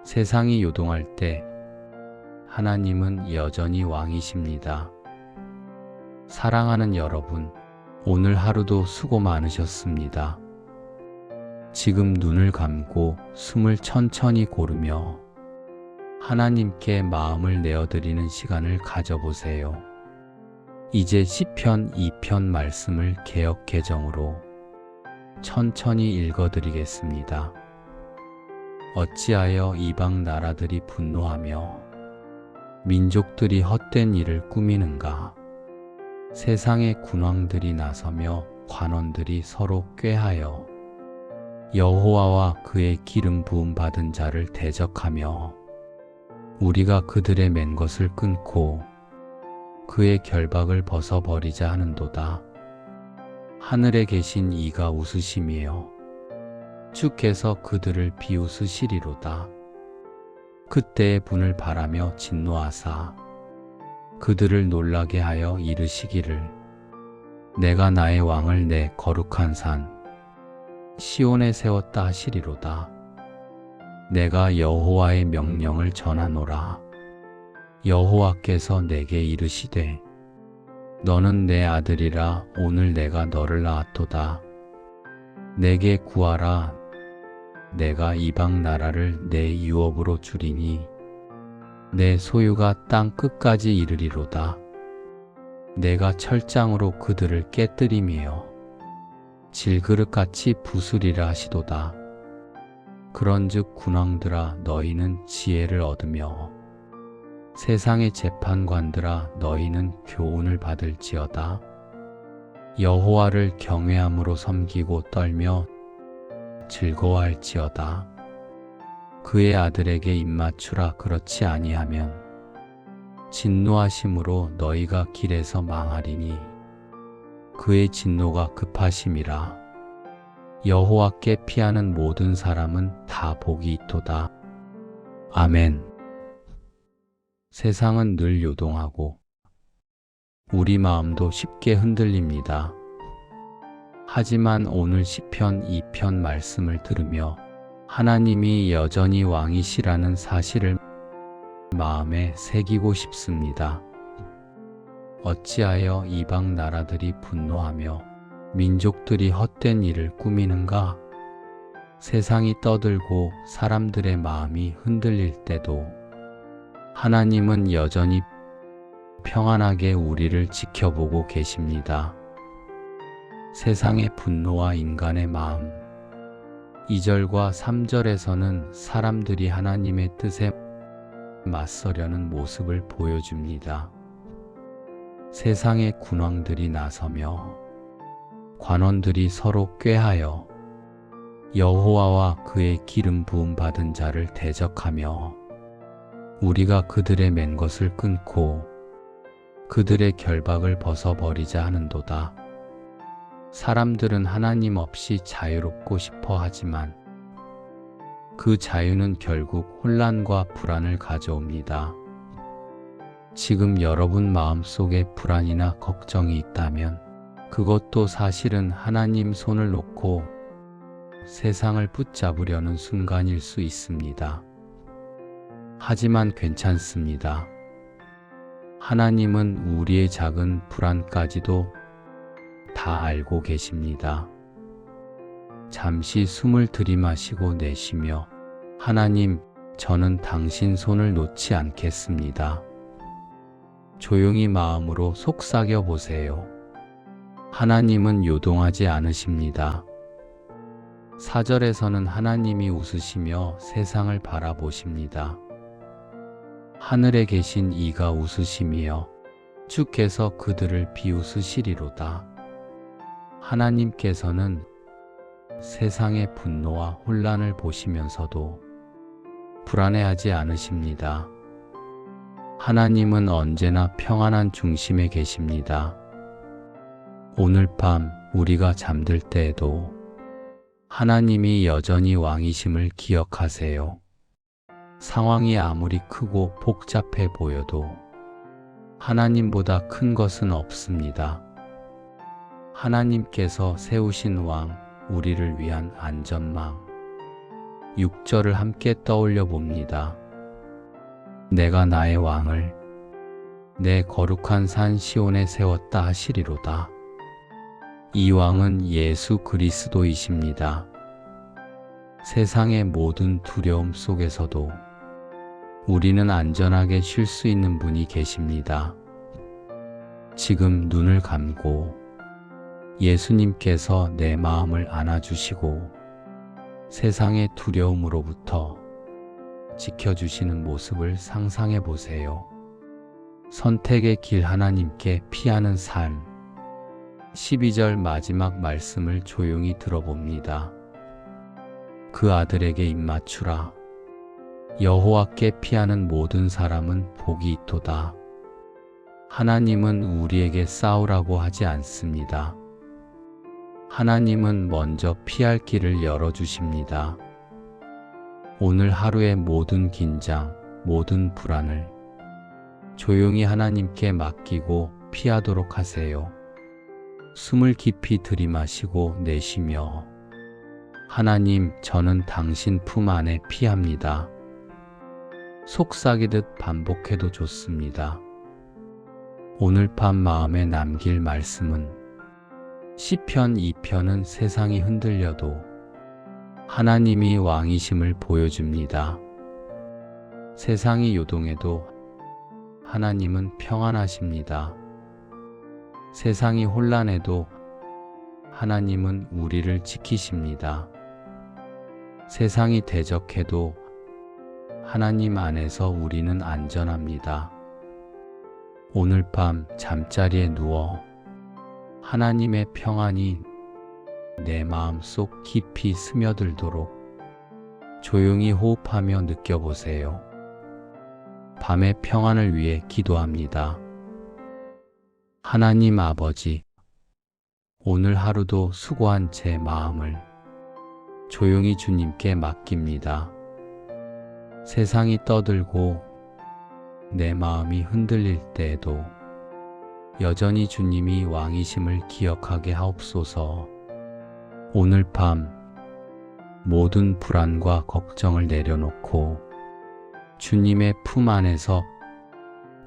세상이 요동할 때 하나님은 여전히 왕이십니다. 사랑하는 여러분, 오늘 하루도 수고 많으셨습니다. 지금 눈을 감고 숨을 천천히 고르며 하나님께 마음을 내어드리는 시간을 가져보세요. 이제 시편 2편 말씀을 개역 개정으로 천천히 읽어드리겠습니다. 어찌하여 이방 나라들이 분노하며 민족들이 헛된 일을 꾸미는가? 세상의 군왕들이 나서며 관원들이 서로 꾀하여 여호와와 그의 기름 부음 받은 자를 대적하며 우리가 그들의 맨 것을 끊고 그의 결박을 벗어버리자 하는도다. 하늘에 계신 이가 웃으심이요 주께서 그들을 비웃으시리로다. 그때의 분을 바라며 진노하사 그들을 놀라게 하여 이르시기를 내가 나의 왕을 내 거룩한 산 시온에 세웠다 하시리로다. 내가 여호와의 명령을 전하노라. 여호와께서 내게 이르시되 너는 내 아들이라 오늘 내가 너를 낳았도다. 내게 구하라. 내가 이방 나라를 내 유업으로 주리니 내 소유가 땅 끝까지 이르리로다. 내가 철장으로 그들을 깨뜨리며 질그릇같이 부수리라 하시도다. 그런즉 군왕들아 너희는 지혜를 얻으며 세상의 재판관들아 너희는 교훈을 받을지어다. 여호와를 경외함으로 섬기고 떨며 즐거워할지어다. 그의 아들에게 입맞추라. 그렇지 아니하면 진노하심으로 너희가 길에서 망하리니 그의 진노가 급하심이라. 여호와께 피하는 모든 사람은 다 복이 있도다. 아멘. 세상은 늘 요동하고 우리 마음도 쉽게 흔들립니다. 하지만 오늘 시편 2편 말씀을 들으며 하나님이 여전히 왕이시라는 사실을 마음에 새기고 싶습니다. 어찌하여 이방 나라들이 분노하며 민족들이 헛된 일을 꾸미는가? 세상이 떠들고 사람들의 마음이 흔들릴 때도 하나님은 여전히 평안하게 우리를 지켜보고 계십니다. 세상의 분노와 인간의 마음. 2절과 3절에서는 사람들이 하나님의 뜻에 맞서려는 모습을 보여줍니다. 세상의 군왕들이 나서며 관원들이 서로 꾀하여 여호와와 그의 기름 부음 받은 자를 대적하며 우리가 그들의 맨 것을 끊고 그들의 결박을 벗어버리자 하는도다. 사람들은 하나님 없이 자유롭고 싶어 하지만 그 자유는 결국 혼란과 불안을 가져옵니다. 지금 여러분 마음속에 불안이나 걱정이 있다면 그것도 사실은 하나님 손을 놓고 세상을 붙잡으려는 순간일 수 있습니다. 하지만 괜찮습니다. 하나님은 우리의 작은 불안까지도 다 알고 계십니다. 잠시 숨을 들이마시고 내쉬며 하나님, 저는 당신 손을 놓지 않겠습니다. 조용히 마음으로 속삭여 보세요. 하나님은 요동하지 않으십니다. 4절에서는 하나님이 웃으시며 세상을 바라보십니다. 하늘에 계신 이가 웃으심이여 주께서 그들을 비웃으시리로다. 하나님께서는 세상의 분노와 혼란을 보시면서도 불안해하지 않으십니다. 하나님은 언제나 평안한 중심에 계십니다. 오늘 밤 우리가 잠들 때에도 하나님이 여전히 왕이심을 기억하세요. 상황이 아무리 크고 복잡해 보여도 하나님보다 큰 것은 없습니다. 하나님께서 세우신 왕, 우리를 위한 안전망, 6절을 함께 떠올려 봅니다. 내가 나의 왕을 내 거룩한 산 시온에 세웠다 하시리로다. 이 왕은 예수 그리스도이십니다. 세상의 모든 두려움 속에서도 우리는 안전하게 쉴 수 있는 분이 계십니다. 지금 눈을 감고 예수님께서 내 마음을 안아주시고 세상의 두려움으로부터 지켜주시는 모습을 상상해 보세요. 선택의 길 하나님께 피하는 삶. 12절 마지막 말씀을 조용히 들어봅니다. 그 아들에게 입맞추라. 여호와께 피하는 모든 사람은 복이 있도다. 하나님은 우리에게 싸우라고 하지 않습니다. 하나님은 먼저 피할 길을 열어주십니다. 오늘 하루의 모든 긴장, 모든 불안을 조용히 하나님께 맡기고 피하도록 하세요. 숨을 깊이 들이마시고 내쉬며 하나님, 저는 당신 품 안에 피합니다. 속삭이듯 반복해도 좋습니다. 오늘 밤 마음에 남길 말씀은 시편 2편은 세상이 흔들려도 하나님이 왕이심을 보여줍니다. 세상이 요동해도 하나님은 평안하십니다. 세상이 혼란해도 하나님은 우리를 지키십니다. 세상이 대적해도 하나님 안에서 우리는 안전합니다. 오늘 밤 잠자리에 누워 하나님의 평안이 내 마음속 깊이 스며들도록 조용히 호흡하며 느껴보세요. 밤의 평안을 위해 기도합니다. 하나님 아버지, 오늘 하루도 수고한 제 마음을 조용히 주님께 맡깁니다. 세상이 떠들고 내 마음이 흔들릴 때에도 여전히 주님이 왕이심을 기억하게 하옵소서. 오늘 밤 모든 불안과 걱정을 내려놓고 주님의 품 안에서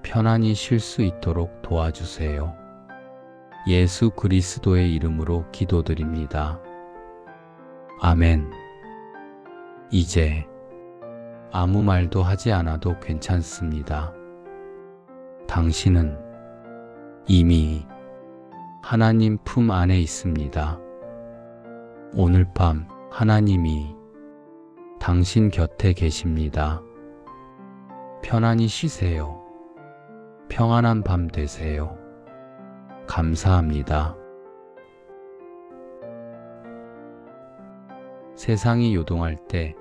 편안히 쉴 수 있도록 도와주세요. 예수 그리스도의 이름으로 기도드립니다. 아멘. 이제 아무 말도 하지 않아도 괜찮습니다. 당신은 이미 하나님 품 안에 있습니다. 오늘 밤 하나님이 당신 곁에 계십니다. 편안히 쉬세요. 평안한 밤 되세요. 감사합니다. 세상이 요동할 때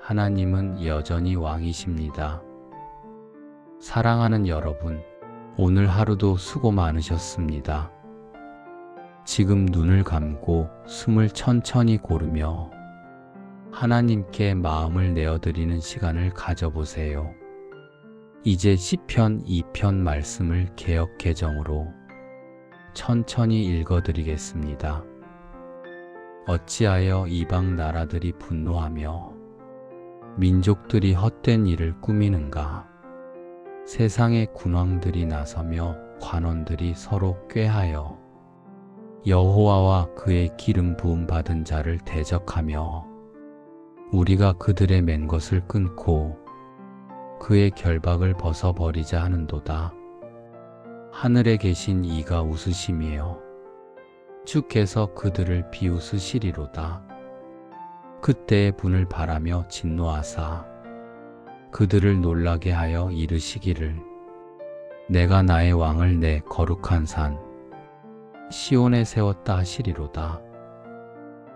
하나님은 여전히 왕이십니다. 사랑하는 여러분, 오늘 하루도 수고 많으셨습니다. 지금 눈을 감고 숨을 천천히 고르며 하나님께 마음을 내어드리는 시간을 가져보세요. 이제 시편 2편 말씀을 개역 개정으로 천천히 읽어드리겠습니다. 어찌하여 이방 나라들이 분노하며 민족들이 헛된 일을 꾸미는가? 세상의 군왕들이 나서며 관원들이 서로 꾀하여 여호와와 그의 기름 부음 받은 자를 대적하며 우리가 그들의 맨 것을 끊고 그의 결박을 벗어버리자 하는도다. 하늘에 계신 이가 웃으심이요 주께서 그들을 비웃으시리로다. 그때의 분을 바라며 진노하사 그들을 놀라게 하여 이르시기를 내가 나의 왕을 내 거룩한 산 시온에 세웠다 하시리로다.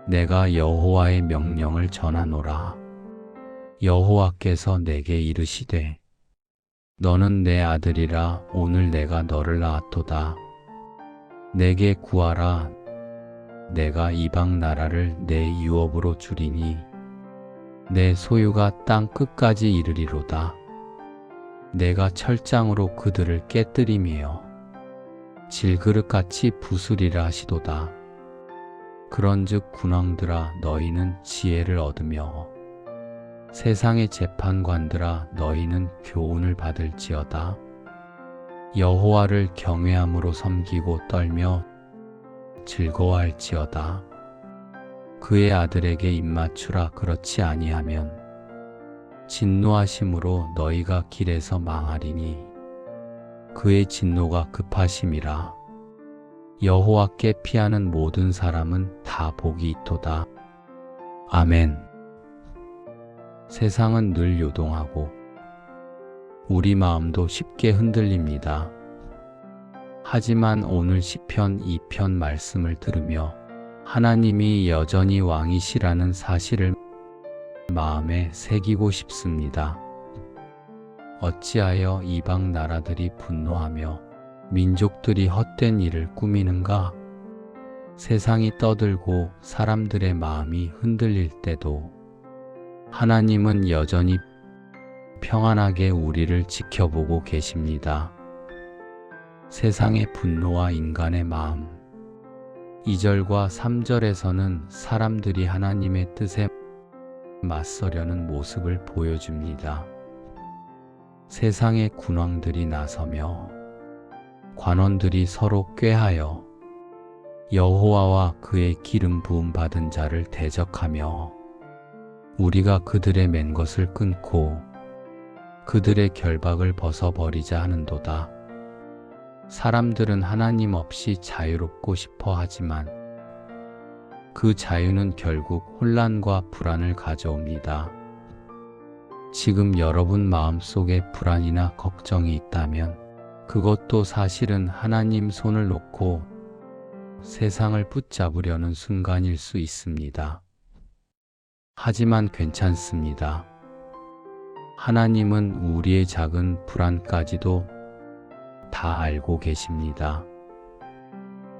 내가 여호와의 명령을 전하노라. 여호와께서 내게 이르시되 너는 내 아들이라 오늘 내가 너를 낳았도다. 내게 구하라. 내가 이방 나라를 내 유업으로 주리니 내 소유가 땅 끝까지 이르리로다. 내가 철장으로 그들을 깨뜨리며 질그릇같이 부수리라 하시도다. 그런즉 군왕들아 너희는 지혜를 얻으며 세상의 재판관들아 너희는 교훈을 받을지어다. 여호와를 경외함으로 섬기고 떨며 즐거워할지어다. 그의 아들에게 입맞추라. 그렇지 아니하면 진노하심으로 너희가 길에서 망하리니 그의 진노가 급하심이라. 여호와께 피하는 모든 사람은 다 복이 있도다. 아멘. 세상은 늘 요동하고 우리 마음도 쉽게 흔들립니다. 하지만 오늘 시편 2편 말씀을 들으며 하나님이 여전히 왕이시라는 사실을 마음에 새기고 싶습니다. 어찌하여 이방 나라들이 분노하며 민족들이 헛된 일을 꾸미는가? 세상이 떠들고 사람들의 마음이 흔들릴 때도 하나님은 여전히 평안하게 우리를 지켜보고 계십니다. 세상의 분노와 인간의 마음. 2절과 3절에서는 사람들이 하나님의 뜻에 맞서려는 모습을 보여줍니다. 세상의 군왕들이 나서며 관원들이 서로 꾀하여 여호와와 그의 기름 부음 받은 자를 대적하며 우리가 그들의 맨 것을 끊고 그들의 결박을 벗어버리자 하는도다. 사람들은 하나님 없이 자유롭고 싶어 하지만 그 자유는 결국 혼란과 불안을 가져옵니다. 지금 여러분 마음속에 불안이나 걱정이 있다면 그것도 사실은 하나님 손을 놓고 세상을 붙잡으려는 순간일 수 있습니다. 하지만 괜찮습니다. 하나님은 우리의 작은 불안까지도 다 알고 계십니다.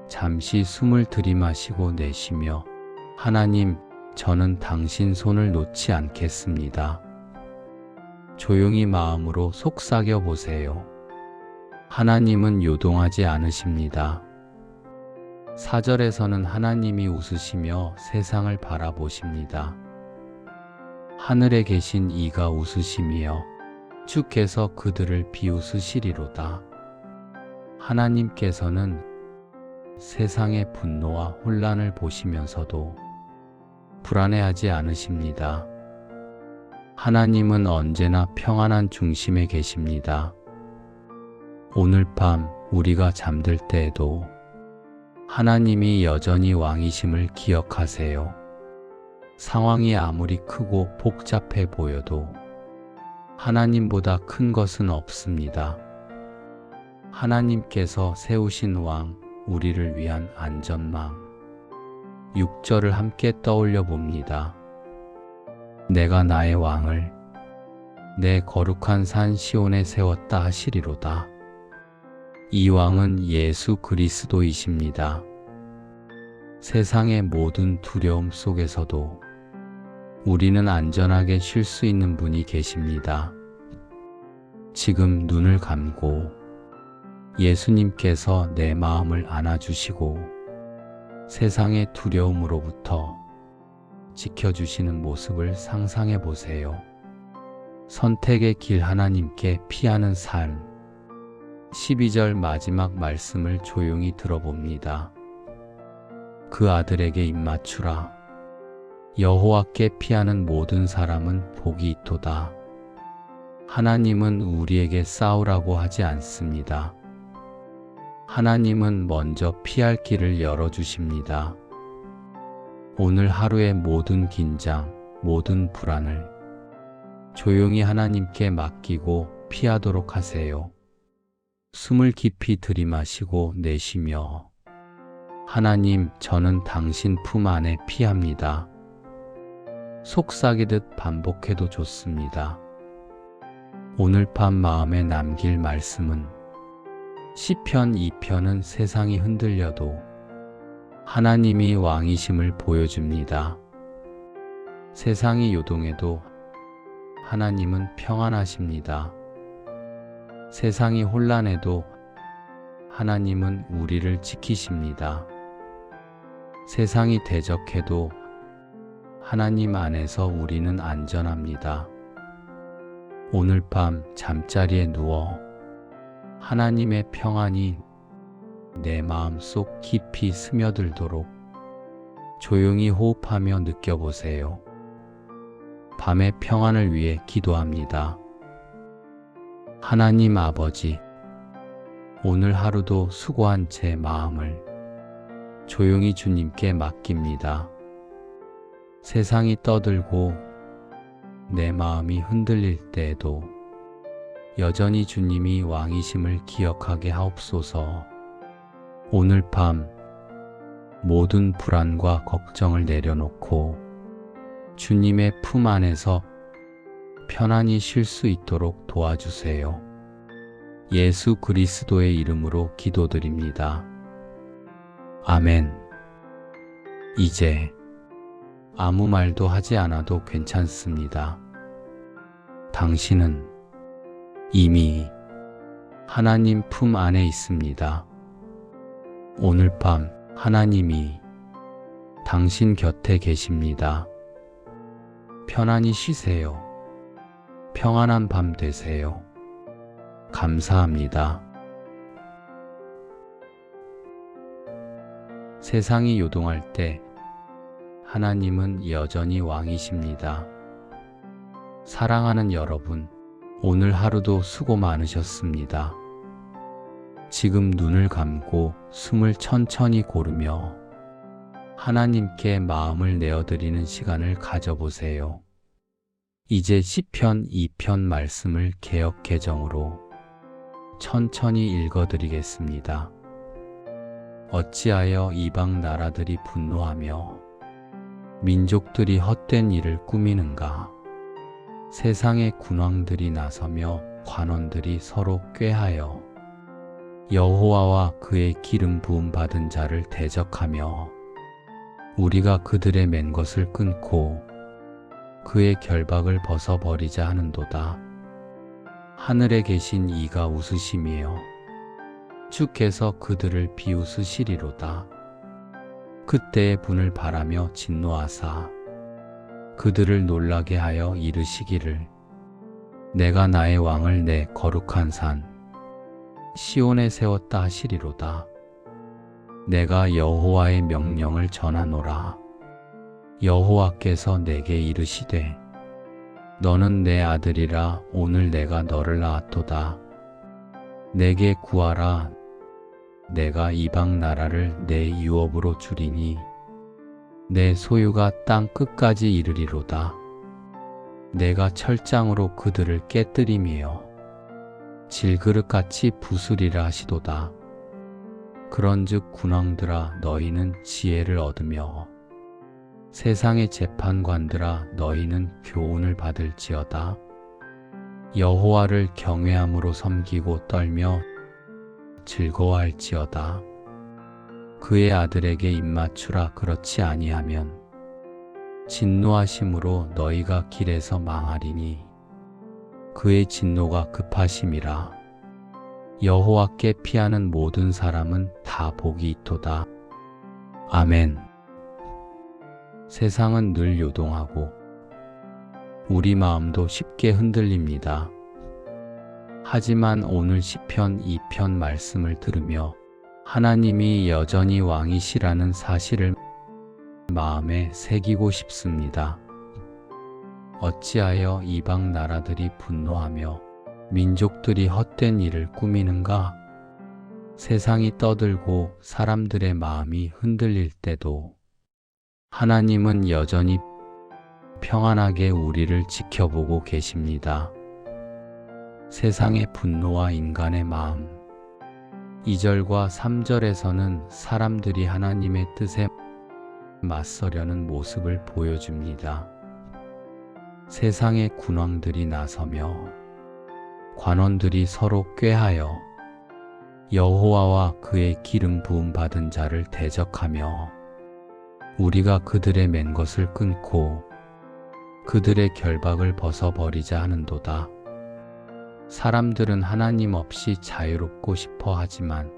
잠시 숨을 들이마시고 내쉬며 하나님, 저는 당신 손을 놓지 않겠습니다. 조용히 마음으로 속삭여 보세요. 하나님은 요동하지 않으십니다. 4절에서는 하나님이 웃으시며 세상을 바라보십니다. 하늘에 계신 이가 웃으시며 주께서 그들을 비웃으시리로다. 하나님께서는 세상의 분노와 혼란을 보시면서도 불안해하지 않으십니다. 하나님은 언제나 평안한 중심에 계십니다. 오늘 밤 우리가 잠들 때에도 하나님이 여전히 왕이심을 기억하세요. 상황이 아무리 크고 복잡해 보여도 하나님보다 큰 것은 없습니다. 하나님께서 세우신 왕, 우리를 위한 안전망. 6절을 함께 떠올려 봅니다. 내가 나의 왕을 내 거룩한 산 시온에 세웠다 하시리로다. 이 왕은 예수 그리스도이십니다. 세상의 모든 두려움 속에서도 우리는 안전하게 쉴 수 있는 분이 계십니다. 지금 눈을 감고 예수님께서 내 마음을 안아주시고 세상의 두려움으로부터 지켜주시는 모습을 상상해 보세요. 선택의 길 하나님께 피하는 삶. 12절 마지막 말씀을 조용히 들어봅니다. 그 아들에게 입맞추라. 여호와께 피하는 모든 사람은 복이 있도다. 하나님은 우리에게 싸우라고 하지 않습니다. 하나님은 먼저 피할 길을 열어주십니다. 오늘 하루의 모든 긴장, 모든 불안을 조용히 하나님께 맡기고 피하도록 하세요. 숨을 깊이 들이마시고 내쉬며 하나님, 저는 당신 품 안에 피합니다. 속삭이듯 반복해도 좋습니다. 오늘 밤 마음에 남길 말씀은 시편 2편은 세상이 흔들려도 하나님이 왕이심을 보여줍니다. 세상이 요동해도 하나님은 평안하십니다. 세상이 혼란해도 하나님은 우리를 지키십니다. 세상이 대적해도 하나님 안에서 우리는 안전합니다. 오늘 밤 잠자리에 누워 하나님의 평안이 내 마음 속 깊이 스며들도록 조용히 호흡하며 느껴보세요. 밤의 평안을 위해 기도합니다. 하나님 아버지, 오늘 하루도 수고한 제 마음을 조용히 주님께 맡깁니다. 세상이 떠들고 내 마음이 흔들릴 때에도 여전히 주님이 왕이심을 기억하게 하옵소서. 오늘 밤 모든 불안과 걱정을 내려놓고 주님의 품 안에서 편안히 쉴 수 있도록 도와주세요. 예수 그리스도의 이름으로 기도드립니다. 아멘. 이제 아무 말도 하지 않아도 괜찮습니다. 당신은 이미 하나님 품 안에 있습니다. 오늘 밤 하나님이 당신 곁에 계십니다. 편안히 쉬세요. 평안한 밤 되세요. 감사합니다. 세상이 요동할 때 하나님은 여전히 왕이십니다. 사랑하는 여러분, 오늘 하루도 수고 많으셨습니다. 지금 눈을 감고 숨을 천천히 고르며 하나님께 마음을 내어드리는 시간을 가져보세요. 이제 시편 2편 말씀을 개역 개정으로 천천히 읽어드리겠습니다. 어찌하여 이방 나라들이 분노하며 민족들이 헛된 일을 꾸미는가? 세상의 군왕들이 나서며 관원들이 서로 꾀하여 여호와와 그의 기름 부음 받은 자를 대적하며 우리가 그들의 맨 것을 끊고 그의 결박을 벗어버리자 하는도다. 하늘에 계신 이가 웃으심이요 주께서 그들을 비웃으시리로다. 그때의 분을 바라며 진노하사 그들을 놀라게 하여 이르시기를 내가 나의 왕을 내 거룩한 산 시온에 세웠다 하시리로다. 내가 여호와의 명령을 전하노라. 여호와께서 내게 이르시되 너는 내 아들이라 오늘 내가 너를 낳았도다. 내게 구하라. 내가 이방 나라를 내 유업으로 주리니 내 소유가 땅 끝까지 이르리로다. 내가 철장으로 그들을 깨뜨리며 질그릇같이 부수리라 하시도다. 그런즉 군왕들아 너희는 지혜를 얻으며 세상의 재판관들아 너희는 교훈을 받을지어다. 여호와를 경외함으로 섬기고 떨며 즐거워할지어다. 그의 아들에게 입맞추라. 그렇지 아니하면 진노하심으로 너희가 길에서 망하리니 그의 진노가 급하심이라. 여호와께 피하는 모든 사람은 다 복이 있도다. 아멘. 세상은 늘 요동하고 우리 마음도 쉽게 흔들립니다. 하지만 오늘 시편 2편 말씀을 들으며 하나님이 여전히 왕이시라는 사실을 마음에 새기고 싶습니다. 어찌하여 이방 나라들이 분노하며 민족들이 헛된 일을 꾸미는가? 세상이 떠들고 사람들의 마음이 흔들릴 때도 하나님은 여전히 평안하게 우리를 지켜보고 계십니다. 세상의 분노와 인간의 마음. 2절과 3절에서는 사람들이 하나님의 뜻에 맞서려는 모습을 보여줍니다. 세상의 군왕들이 나서며 관원들이 서로 꾀하여 여호와와 그의 기름 부음 받은 자를 대적하며 우리가 그들의 맨 것을 끊고 그들의 결박을 벗어버리자 하는도다. 사람들은 하나님 없이 자유롭고 싶어 하지만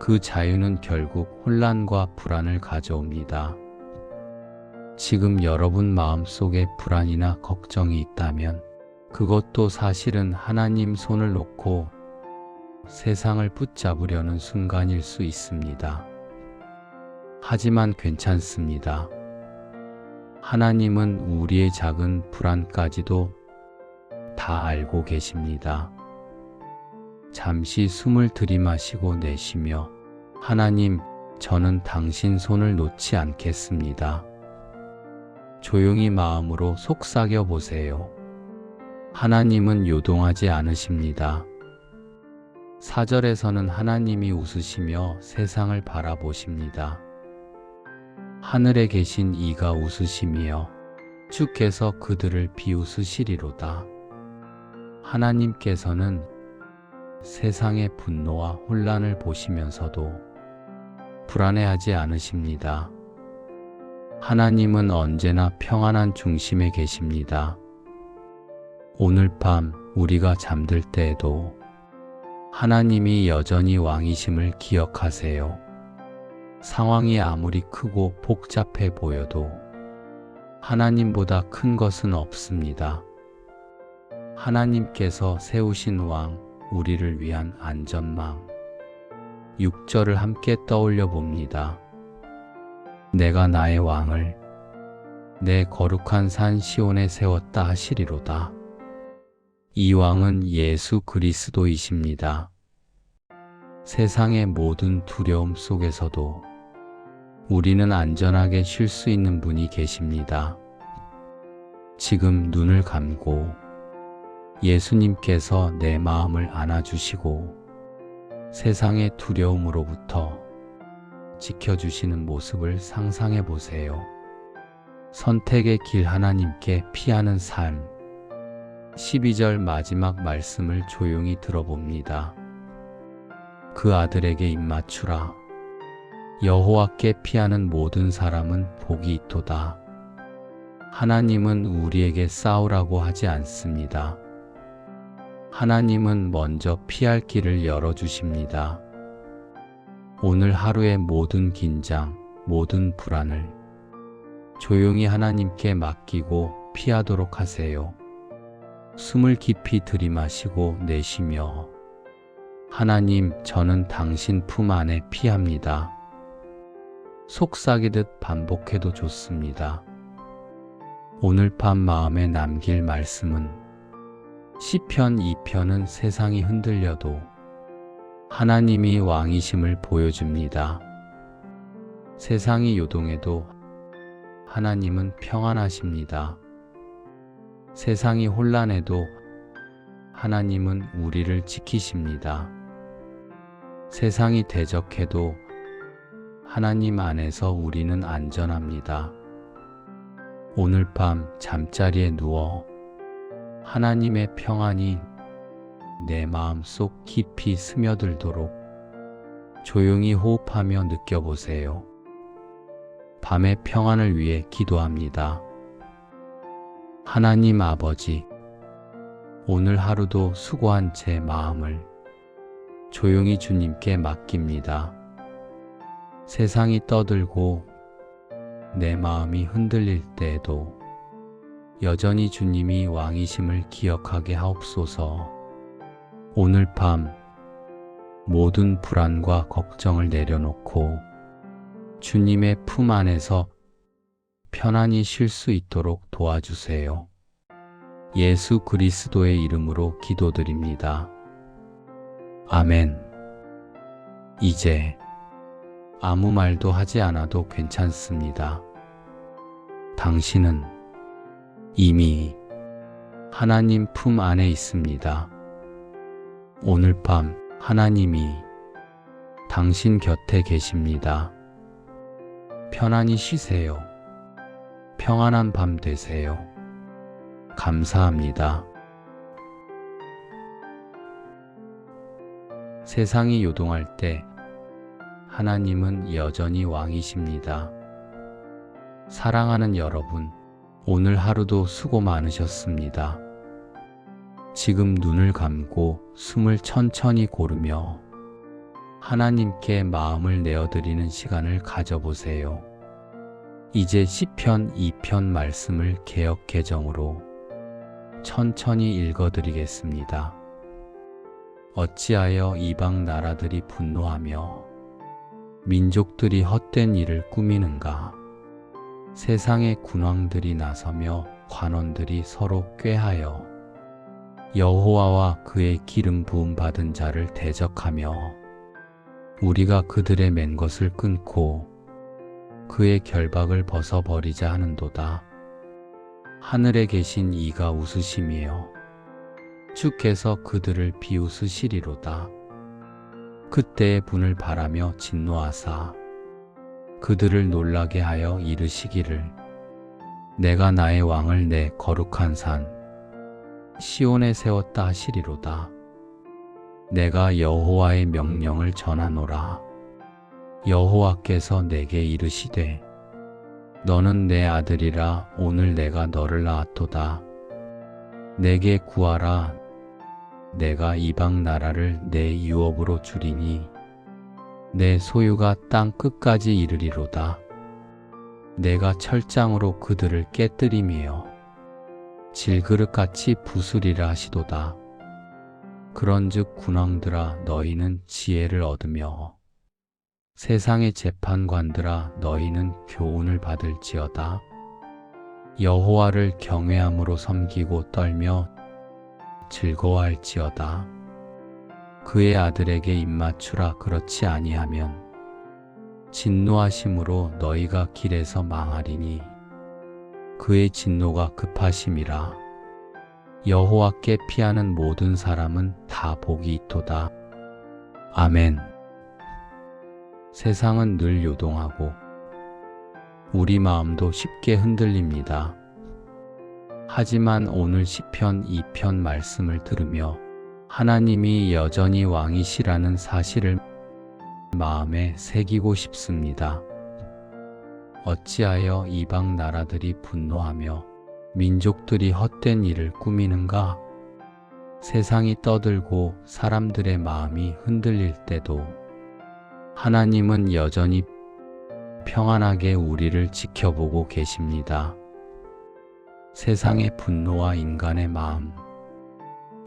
그 자유는 결국 혼란과 불안을 가져옵니다. 지금 여러분 마음속에 불안이나 걱정이 있다면 그것도 사실은 하나님 손을 놓고 세상을 붙잡으려는 순간일 수 있습니다. 하지만 괜찮습니다. 하나님은 우리의 작은 불안까지도 다 알고 계십니다. 잠시 숨을 들이마시고 내쉬며 하나님, 저는 당신 손을 놓지 않겠습니다. 조용히 마음으로 속삭여 보세요. 하나님은 요동하지 않으십니다. 4절에서는 하나님이 웃으시며 세상을 바라보십니다. 하늘에 계신 이가 웃으시며 주께서 그들을 비웃으시리로다. 하나님께서는 세상의 분노와 혼란을 보시면서도 불안해하지 않으십니다. 하나님은 언제나 평안한 중심에 계십니다. 오늘 밤 우리가 잠들 때에도 하나님이 여전히 왕이심을 기억하세요. 상황이 아무리 크고 복잡해 보여도 하나님보다 큰 것은 없습니다. 하나님께서 세우신 왕, 우리를 위한 안전망. 6절을 함께 떠올려 봅니다. 내가 나의 왕을 내 거룩한 산 시온에 세웠다 하시리로다. 이 왕은 예수 그리스도이십니다. 세상의 모든 두려움 속에서도 우리는 안전하게 쉴 수 있는 분이 계십니다. 지금 눈을 감고 예수님께서 내 마음을 안아주시고 세상의 두려움으로부터 지켜주시는 모습을 상상해 보세요. 선택의 길 하나님께 피하는 삶. 12절 마지막 말씀을 조용히 들어봅니다. 그 아들에게 입맞추라. 여호와께 피하는 모든 사람은 복이 있도다. 하나님은 우리에게 싸우라고 하지 않습니다. 하나님은 먼저 피할 길을 열어주십니다. 오늘 하루의 모든 긴장, 모든 불안을 조용히 하나님께 맡기고 피하도록 하세요. 숨을 깊이 들이마시고 내쉬며 하나님, 저는 당신 품 안에 피합니다. 속삭이듯 반복해도 좋습니다. 오늘 밤 마음에 남길 말씀은 시편 2편은 세상이 흔들려도 하나님이 왕이심을 보여줍니다. 세상이 요동해도 하나님은 평안하십니다. 세상이 혼란해도 하나님은 우리를 지키십니다. 세상이 대적해도 하나님 안에서 우리는 안전합니다. 오늘 밤 잠자리에 누워 하나님의 평안이 내 마음속 깊이 스며들도록 조용히 호흡하며 느껴보세요. 밤의 평안을 위해 기도합니다. 하나님 아버지, 오늘 하루도 수고한 제 마음을 조용히 주님께 맡깁니다. 세상이 떠들고 내 마음이 흔들릴 때에도 여전히 주님이 왕이심을 기억하게 하옵소서. 오늘 밤 모든 불안과 걱정을 내려놓고 주님의 품 안에서 편안히 쉴 수 있도록 도와주세요. 예수 그리스도의 이름으로 기도드립니다. 아멘. 이제 아무 말도 하지 않아도 괜찮습니다. 당신은 이미 하나님 품 안에 있습니다. 오늘 밤 하나님이 당신 곁에 계십니다. 편안히 쉬세요. 평안한 밤 되세요. 감사합니다. 세상이 요동할 때 하나님은 여전히 왕이십니다. 사랑하는 여러분, 오늘 하루도 수고 많으셨습니다. 지금 눈을 감고 숨을 천천히 고르며 하나님께 마음을 내어드리는 시간을 가져보세요. 이제 시편 2편 말씀을 개역 개정으로 천천히 읽어드리겠습니다. 어찌하여 이방 나라들이 분노하며 민족들이 헛된 일을 꾸미는가? 세상의 군왕들이 나서며 관원들이 서로 꾀하여 여호와와 그의 기름 부음 받은 자를 대적하며 우리가 그들의 맨 것을 끊고 그의 결박을 벗어버리자 하는도다. 하늘에 계신 이가 웃으심이요 주께서 그들을 비웃으시리로다. 그때의 분을 바라며 진노하사 그들을 놀라게 하여 이르시기를 내가 나의 왕을 내 거룩한 산 시온에 세웠다 하시리로다. 내가 여호와의 명령을 전하노라. 여호와께서 내게 이르시되 너는 내 아들이라 오늘 내가 너를 낳았도다. 내게 구하라. 내가 이방 나라를 내 유업으로 주리니 내 소유가 땅 끝까지 이르리로다. 내가 철장으로 그들을 깨뜨리며 질그릇같이 부수리라 하시도다. 그런즉 군왕들아 너희는 지혜를 얻으며 세상의 재판관들아 너희는 교훈을 받을지어다. 여호와를 경외함으로 섬기고 떨며 즐거워할지어다. 그의 아들에게 입맞추라. 그렇지 아니하면 진노하심으로 너희가 길에서 망하리니 그의 진노가 급하심이라. 여호와께 피하는 모든 사람은 다 복이 있도다. 아멘. 세상은 늘 요동하고 우리 마음도 쉽게 흔들립니다. 하지만 오늘 시편 2편 말씀을 들으며 하나님이 여전히 왕이시라는 사실을 마음에 새기고 싶습니다. 어찌하여 이방 나라들이 분노하며 민족들이 헛된 일을 꾸미는가? 세상이 떠들고 사람들의 마음이 흔들릴 때도 하나님은 여전히 평안하게 우리를 지켜보고 계십니다. 세상의 분노와 인간의 마음.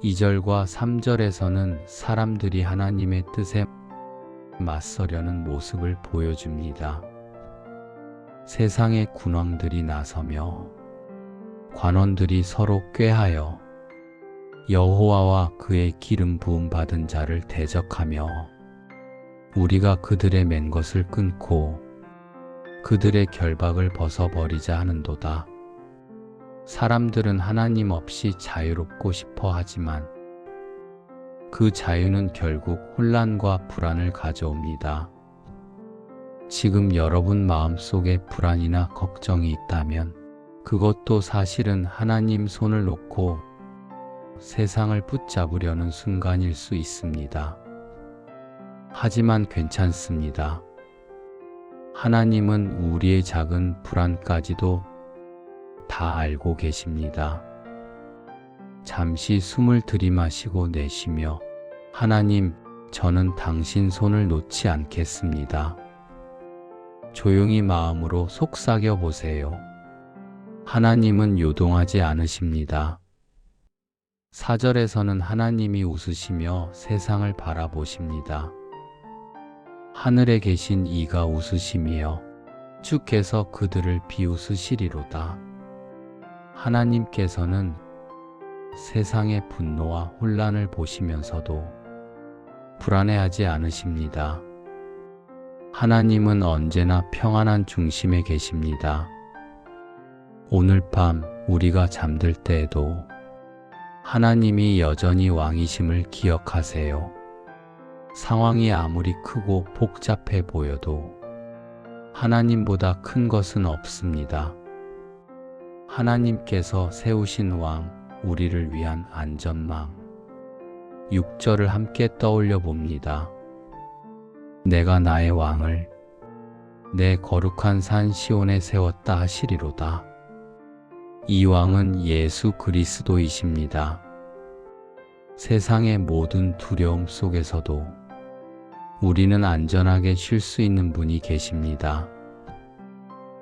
2절과 3절에서는 사람들이 하나님의 뜻에 맞서려는 모습을 보여줍니다. 세상의 군왕들이 나서며 관원들이 서로 꾀하여 여호와와 그의 기름 부음 받은 자를 대적하며 우리가 그들의 맨 것을 끊고 그들의 결박을 벗어버리자 하는도다. 사람들은 하나님 없이 자유롭고 싶어 하지만 그 자유는 결국 혼란과 불안을 가져옵니다. 지금 여러분 마음속에 불안이나 걱정이 있다면 그것도 사실은 하나님 손을 놓고 세상을 붙잡으려는 순간일 수 있습니다. 하지만 괜찮습니다. 하나님은 우리의 작은 불안까지도 다 알고 계십니다. 잠시 숨을 들이마시고 내쉬며 하나님, 저는 당신 손을 놓지 않겠습니다. 조용히 마음으로 속삭여 보세요. 하나님은 요동하지 않으십니다. 4절에서는 하나님이 웃으시며 세상을 바라보십니다. 하늘에 계신 이가 웃으심이여 주께서 그들을 비웃으시리로다. 하나님께서는 세상의 분노와 혼란을 보시면서도 불안해하지 않으십니다. 하나님은 언제나 평안한 중심에 계십니다. 오늘 밤 우리가 잠들 때에도 하나님이 여전히 왕이심을 기억하세요. 상황이 아무리 크고 복잡해 보여도 하나님보다 큰 것은 없습니다. 하나님께서 세우신 왕, 우리를 위한 안전망. 6절을 함께 떠올려 봅니다. 내가 나의 왕을 내 거룩한 산 시온에 세웠다 하시리로다. 이 왕은 예수 그리스도이십니다. 세상의 모든 두려움 속에서도 우리는 안전하게 쉴 수 있는 분이 계십니다.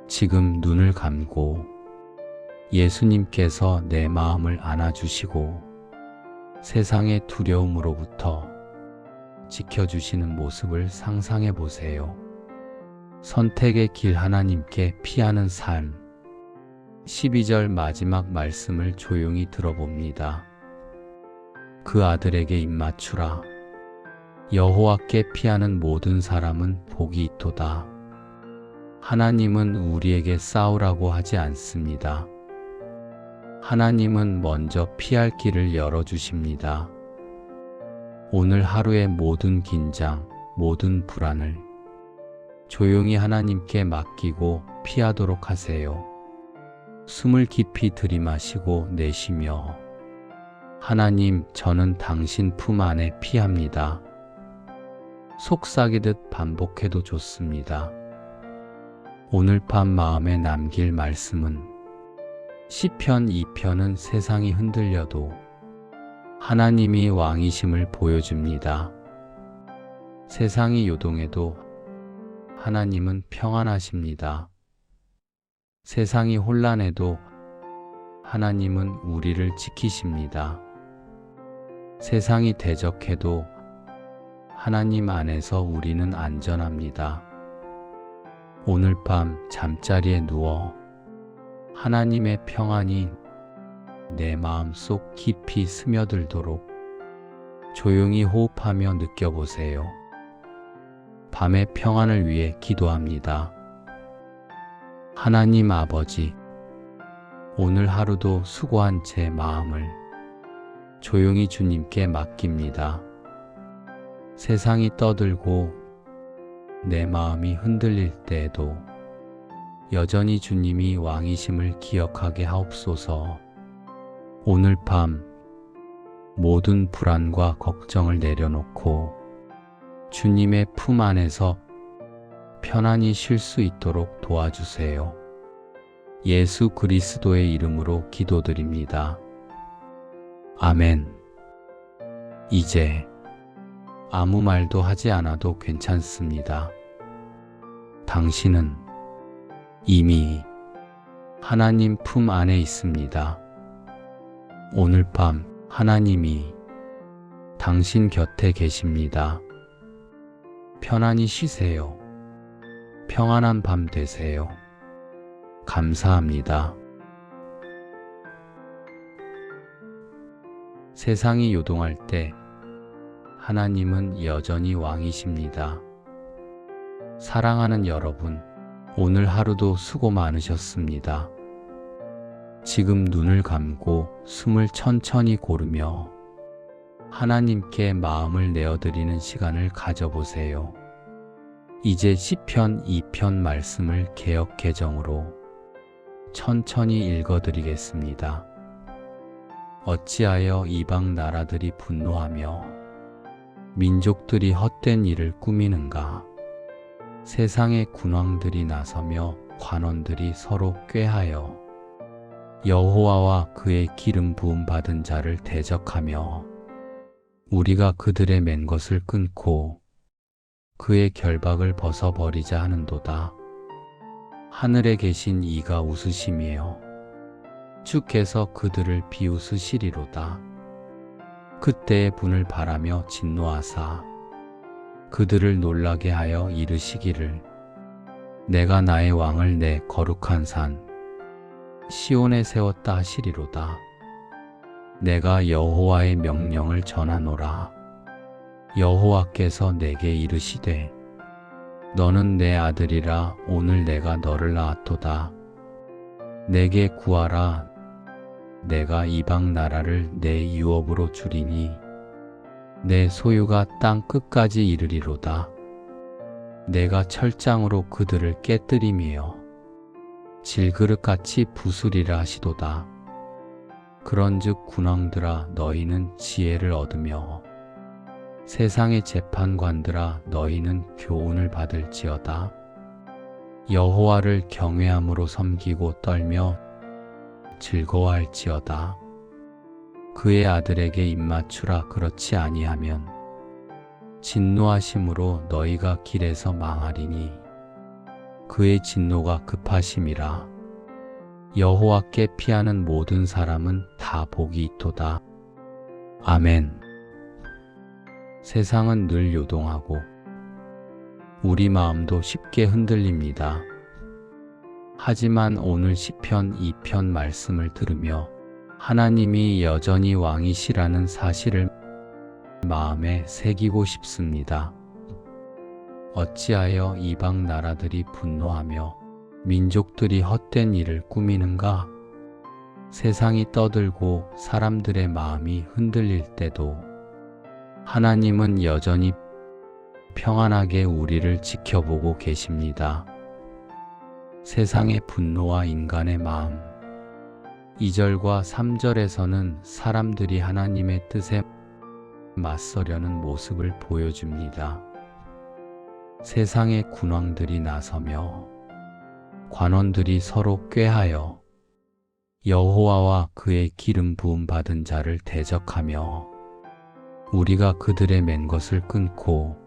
지금 눈을 감고 예수님께서 내 마음을 안아주시고 세상의 두려움으로부터 지켜주시는 모습을 상상해 보세요. 선택의 길 하나님께 피하는 삶. 12절 마지막 말씀을 조용히 들어봅니다. 그 아들에게 입맞추라. 여호와께 피하는 모든 사람은 복이 있도다. 하나님은 우리에게 싸우라고 하지 않습니다. 하나님은 먼저 피할 길을 열어주십니다. 오늘 하루의 모든 긴장, 모든 불안을 조용히 하나님께 맡기고 피하도록 하세요. 숨을 깊이 들이마시고 내쉬며 하나님, 저는 당신 품 안에 피합니다. 속삭이듯 반복해도 좋습니다. 오늘 밤 마음에 남길 말씀은 시편 2편은 세상이 흔들려도 하나님이 왕이심을 보여줍니다. 세상이 요동해도 하나님은 평안하십니다. 세상이 혼란해도 하나님은 우리를 지키십니다. 세상이 대적해도 하나님 안에서 우리는 안전합니다. 오늘 밤 잠자리에 누워 하나님의 평안이 내 마음속 깊이 스며들도록 조용히 호흡하며 느껴보세요. 밤의 평안을 위해 기도합니다. 하나님 아버지, 오늘 하루도 수고한 제 마음을 조용히 주님께 맡깁니다. 세상이 떠들고 내 마음이 흔들릴 때에도 여전히 주님이 왕이심을 기억하게 하옵소서. 오늘 밤 모든 불안과 걱정을 내려놓고 주님의 품 안에서 편안히 쉴 수 있도록 도와주세요. 예수 그리스도의 이름으로 기도드립니다. 아멘. 이제 아무 말도 하지 않아도 괜찮습니다. 당신은 이미 하나님 품 안에 있습니다. 오늘 밤 하나님이 당신 곁에 계십니다. 편안히 쉬세요. 평안한 밤 되세요. 감사합니다. 세상이 요동할 때 하나님은 여전히 왕이십니다. 사랑하는 여러분, 오늘 하루도 수고 많으셨습니다. 지금 눈을 감고 숨을 천천히 고르며 하나님께 마음을 내어드리는 시간을 가져보세요. 이제 시편 2편 말씀을 개역 개정으로 천천히 읽어드리겠습니다. 어찌하여 이방 나라들이 분노하며 민족들이 헛된 일을 꾸미는가? 세상의 군왕들이 나서며 관원들이 서로 꾀하여 여호와와 그의 기름 부음 받은 자를 대적하며 우리가 그들의 맨 것을 끊고 그의 결박을 벗어버리자 하는도다. 하늘에 계신 이가 웃으심이요 주께서 그들을 비웃으시리로다. 그때의 분을 바라며 진노하사 그들을 놀라게 하여 이르시기를 내가 나의 왕을 내 거룩한 산 시온에 세웠다 하시리로다. 내가 여호와의 명령을 전하노라. 여호와께서 내게 이르시되 너는 내 아들이라 오늘 내가 너를 낳았도다. 내게 구하라. 내가 이방 나라를 내 유업으로 주리니 내 소유가 땅 끝까지 이르리로다. 내가 철장으로 그들을 깨뜨리며 질그릇같이 부수리라 하시도다. 그런즉 군왕들아 너희는 지혜를 얻으며 세상의 재판관들아 너희는 교훈을 받을지어다. 여호와를 경외함으로 섬기고 떨며 즐거워할지어다. 그의 아들에게 입맞추라. 그렇지 아니하면 진노하심으로 너희가 길에서 망하리니 그의 진노가 급하심이라. 여호와께 피하는 모든 사람은 다 복이 있도다. 아멘. 세상은 늘 요동하고 우리 마음도 쉽게 흔들립니다. 하지만 오늘 시편 2편 말씀을 들으며 하나님이 여전히 왕이시라는 사실을 마음에 새기고 싶습니다. 어찌하여 이방 나라들이 분노하며 민족들이 헛된 일을 꾸미는가? 세상이 떠들고 사람들의 마음이 흔들릴 때도 하나님은 여전히 평안하게 우리를 지켜보고 계십니다. 세상의 분노와 인간의 마음. 2절과 3절에서는 사람들이 하나님의 뜻에 맞서려는 모습을 보여줍니다. 세상의 군왕들이 나서며 관원들이 서로 꾀하여 여호와와 그의 기름 부음 받은 자를 대적하며 우리가 그들의 맨 것을 끊고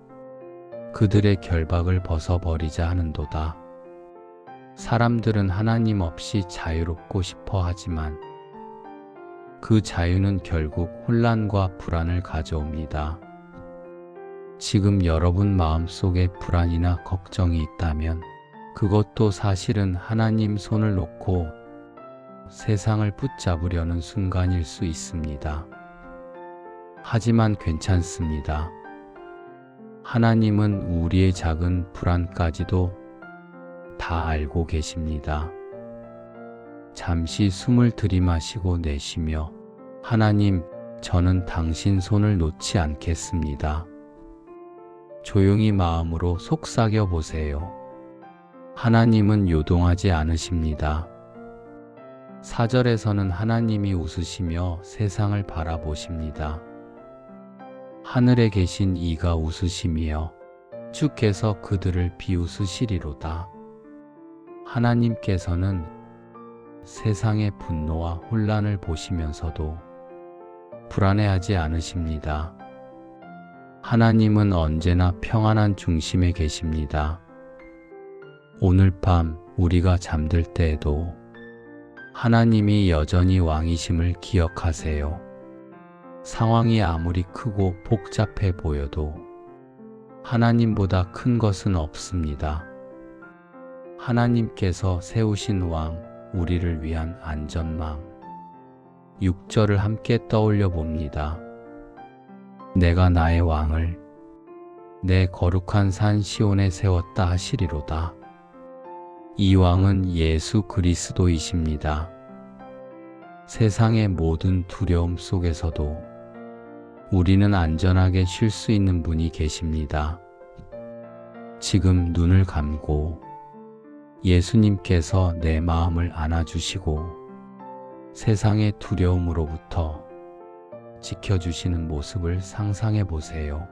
그들의 결박을 벗어버리자 하는도다. 사람들은 하나님 없이 자유롭고 싶어 하지만 그 자유는 결국 혼란과 불안을 가져옵니다. 지금 여러분 마음속에 불안이나 걱정이 있다면 그것도 사실은 하나님 손을 놓고 세상을 붙잡으려는 순간일 수 있습니다. 하지만 괜찮습니다. 하나님은 우리의 작은 불안까지도 다 알고 계십니다. 잠시 숨을 들이마시고 내쉬며 하나님, 저는 당신 손을 놓지 않겠습니다. 조용히 마음으로 속삭여 보세요. 하나님은 요동하지 않으십니다. 4절에서는 하나님이 웃으시며 세상을 바라보십니다. 하늘에 계신 이가 웃으시며 주께서 그들을 비웃으시리로다. 하나님께서는 세상의 분노와 혼란을 보시면서도 불안해하지 않으십니다. 하나님은 언제나 평안한 중심에 계십니다. 오늘 밤 우리가 잠들 때에도 하나님이 여전히 왕이심을 기억하세요. 상황이 아무리 크고 복잡해 보여도 하나님보다 큰 것은 없습니다. 하나님께서 세우신 왕, 우리를 위한 안전망. 6절을 함께 떠올려 봅니다. 내가 나의 왕을 내 거룩한 산 시온에 세웠다 하시리로다. 이 왕은 예수 그리스도이십니다. 세상의 모든 두려움 속에서도 우리는 안전하게 쉴 수 있는 분이 계십니다. 지금 눈을 감고 예수님께서 내 마음을 안아주시고 세상의 두려움으로부터 지켜주시는 모습을 상상해 보세요.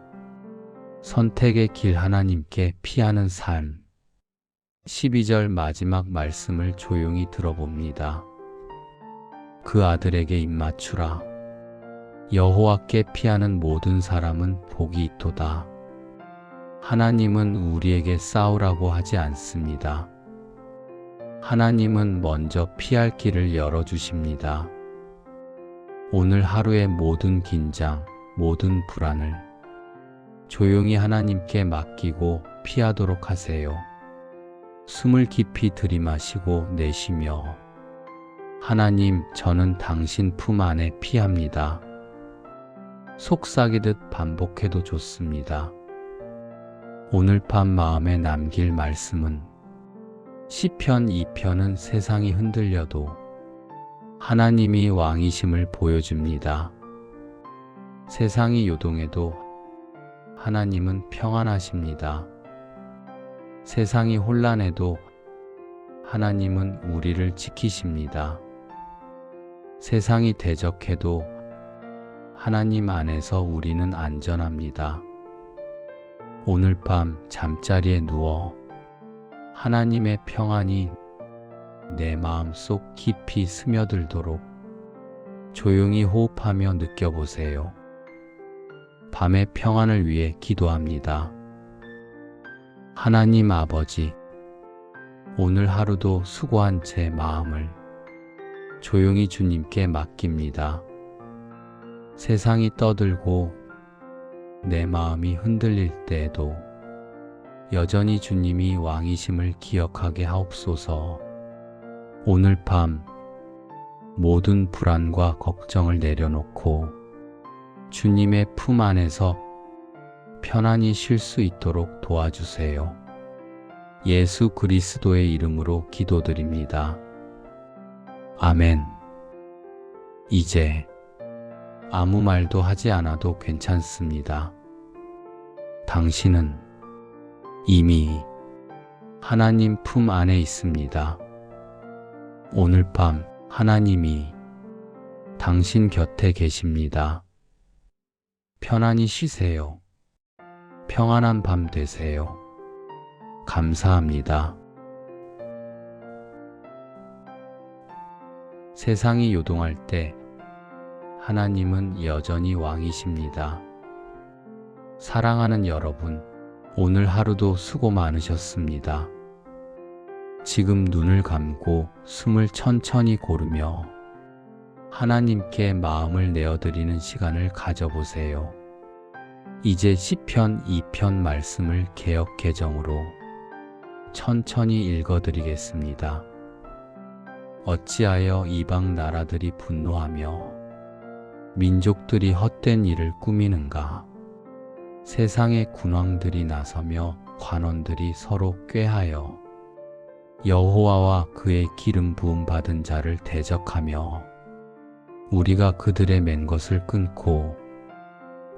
선택의 길 하나님께 피하는 삶. 12절 마지막 말씀을 조용히 들어봅니다. 그 아들에게 입맞추라. 여호와께 피하는 모든 사람은 복이 있도다. 하나님은 우리에게 싸우라고 하지 않습니다. 하나님은 먼저 피할 길을 열어주십니다. 오늘 하루의 모든 긴장, 모든 불안을 조용히 하나님께 맡기고 피하도록 하세요. 숨을 깊이 들이마시고 내쉬며 하나님, 저는 당신 품 안에 피합니다. 속삭이듯 반복해도 좋습니다. 오늘 밤 마음에 남길 말씀은 시편 2편은 세상이 흔들려도 하나님이 왕이심을 보여줍니다. 세상이 요동해도 하나님은 평안하십니다. 세상이 혼란해도 하나님은 우리를 지키십니다. 세상이 대적해도 하나님 안에서 우리는 안전합니다. 오늘 밤 잠자리에 누워 하나님의 평안이 내 마음속 깊이 스며들도록 조용히 호흡하며 느껴보세요. 밤의 평안을 위해 기도합니다. 하나님 아버지, 오늘 하루도 수고한 제 마음을 조용히 주님께 맡깁니다. 세상이 떠들고 내 마음이 흔들릴 때에도 여전히 주님이 왕이심을 기억하게 하옵소서. 오늘 밤 모든 불안과 걱정을 내려놓고 주님의 품 안에서 편안히 쉴 수 있도록 도와주세요. 예수 그리스도의 이름으로 기도드립니다. 아멘. 이제 아무 말도 하지 않아도 괜찮습니다. 당신은 이미 하나님 품 안에 있습니다. 오늘 밤 하나님이 당신 곁에 계십니다. 편안히 쉬세요. 평안한 밤 되세요. 감사합니다. 세상이 요동할 때 하나님은 여전히 왕이십니다. 사랑하는 여러분, 오늘 하루도 수고 많으셨습니다. 지금 눈을 감고 숨을 천천히 고르며 하나님께 마음을 내어드리는 시간을 가져보세요. 이제 시편 2편 말씀을 개역 개정으로 천천히 읽어드리겠습니다. 어찌하여 이방 나라들이 분노하며 민족들이 헛된 일을 꾸미는가? 세상의 군왕들이 나서며 관원들이 서로 꾀하여 여호와와 그의 기름 부음 받은 자를 대적하며 우리가 그들의 맨 것을 끊고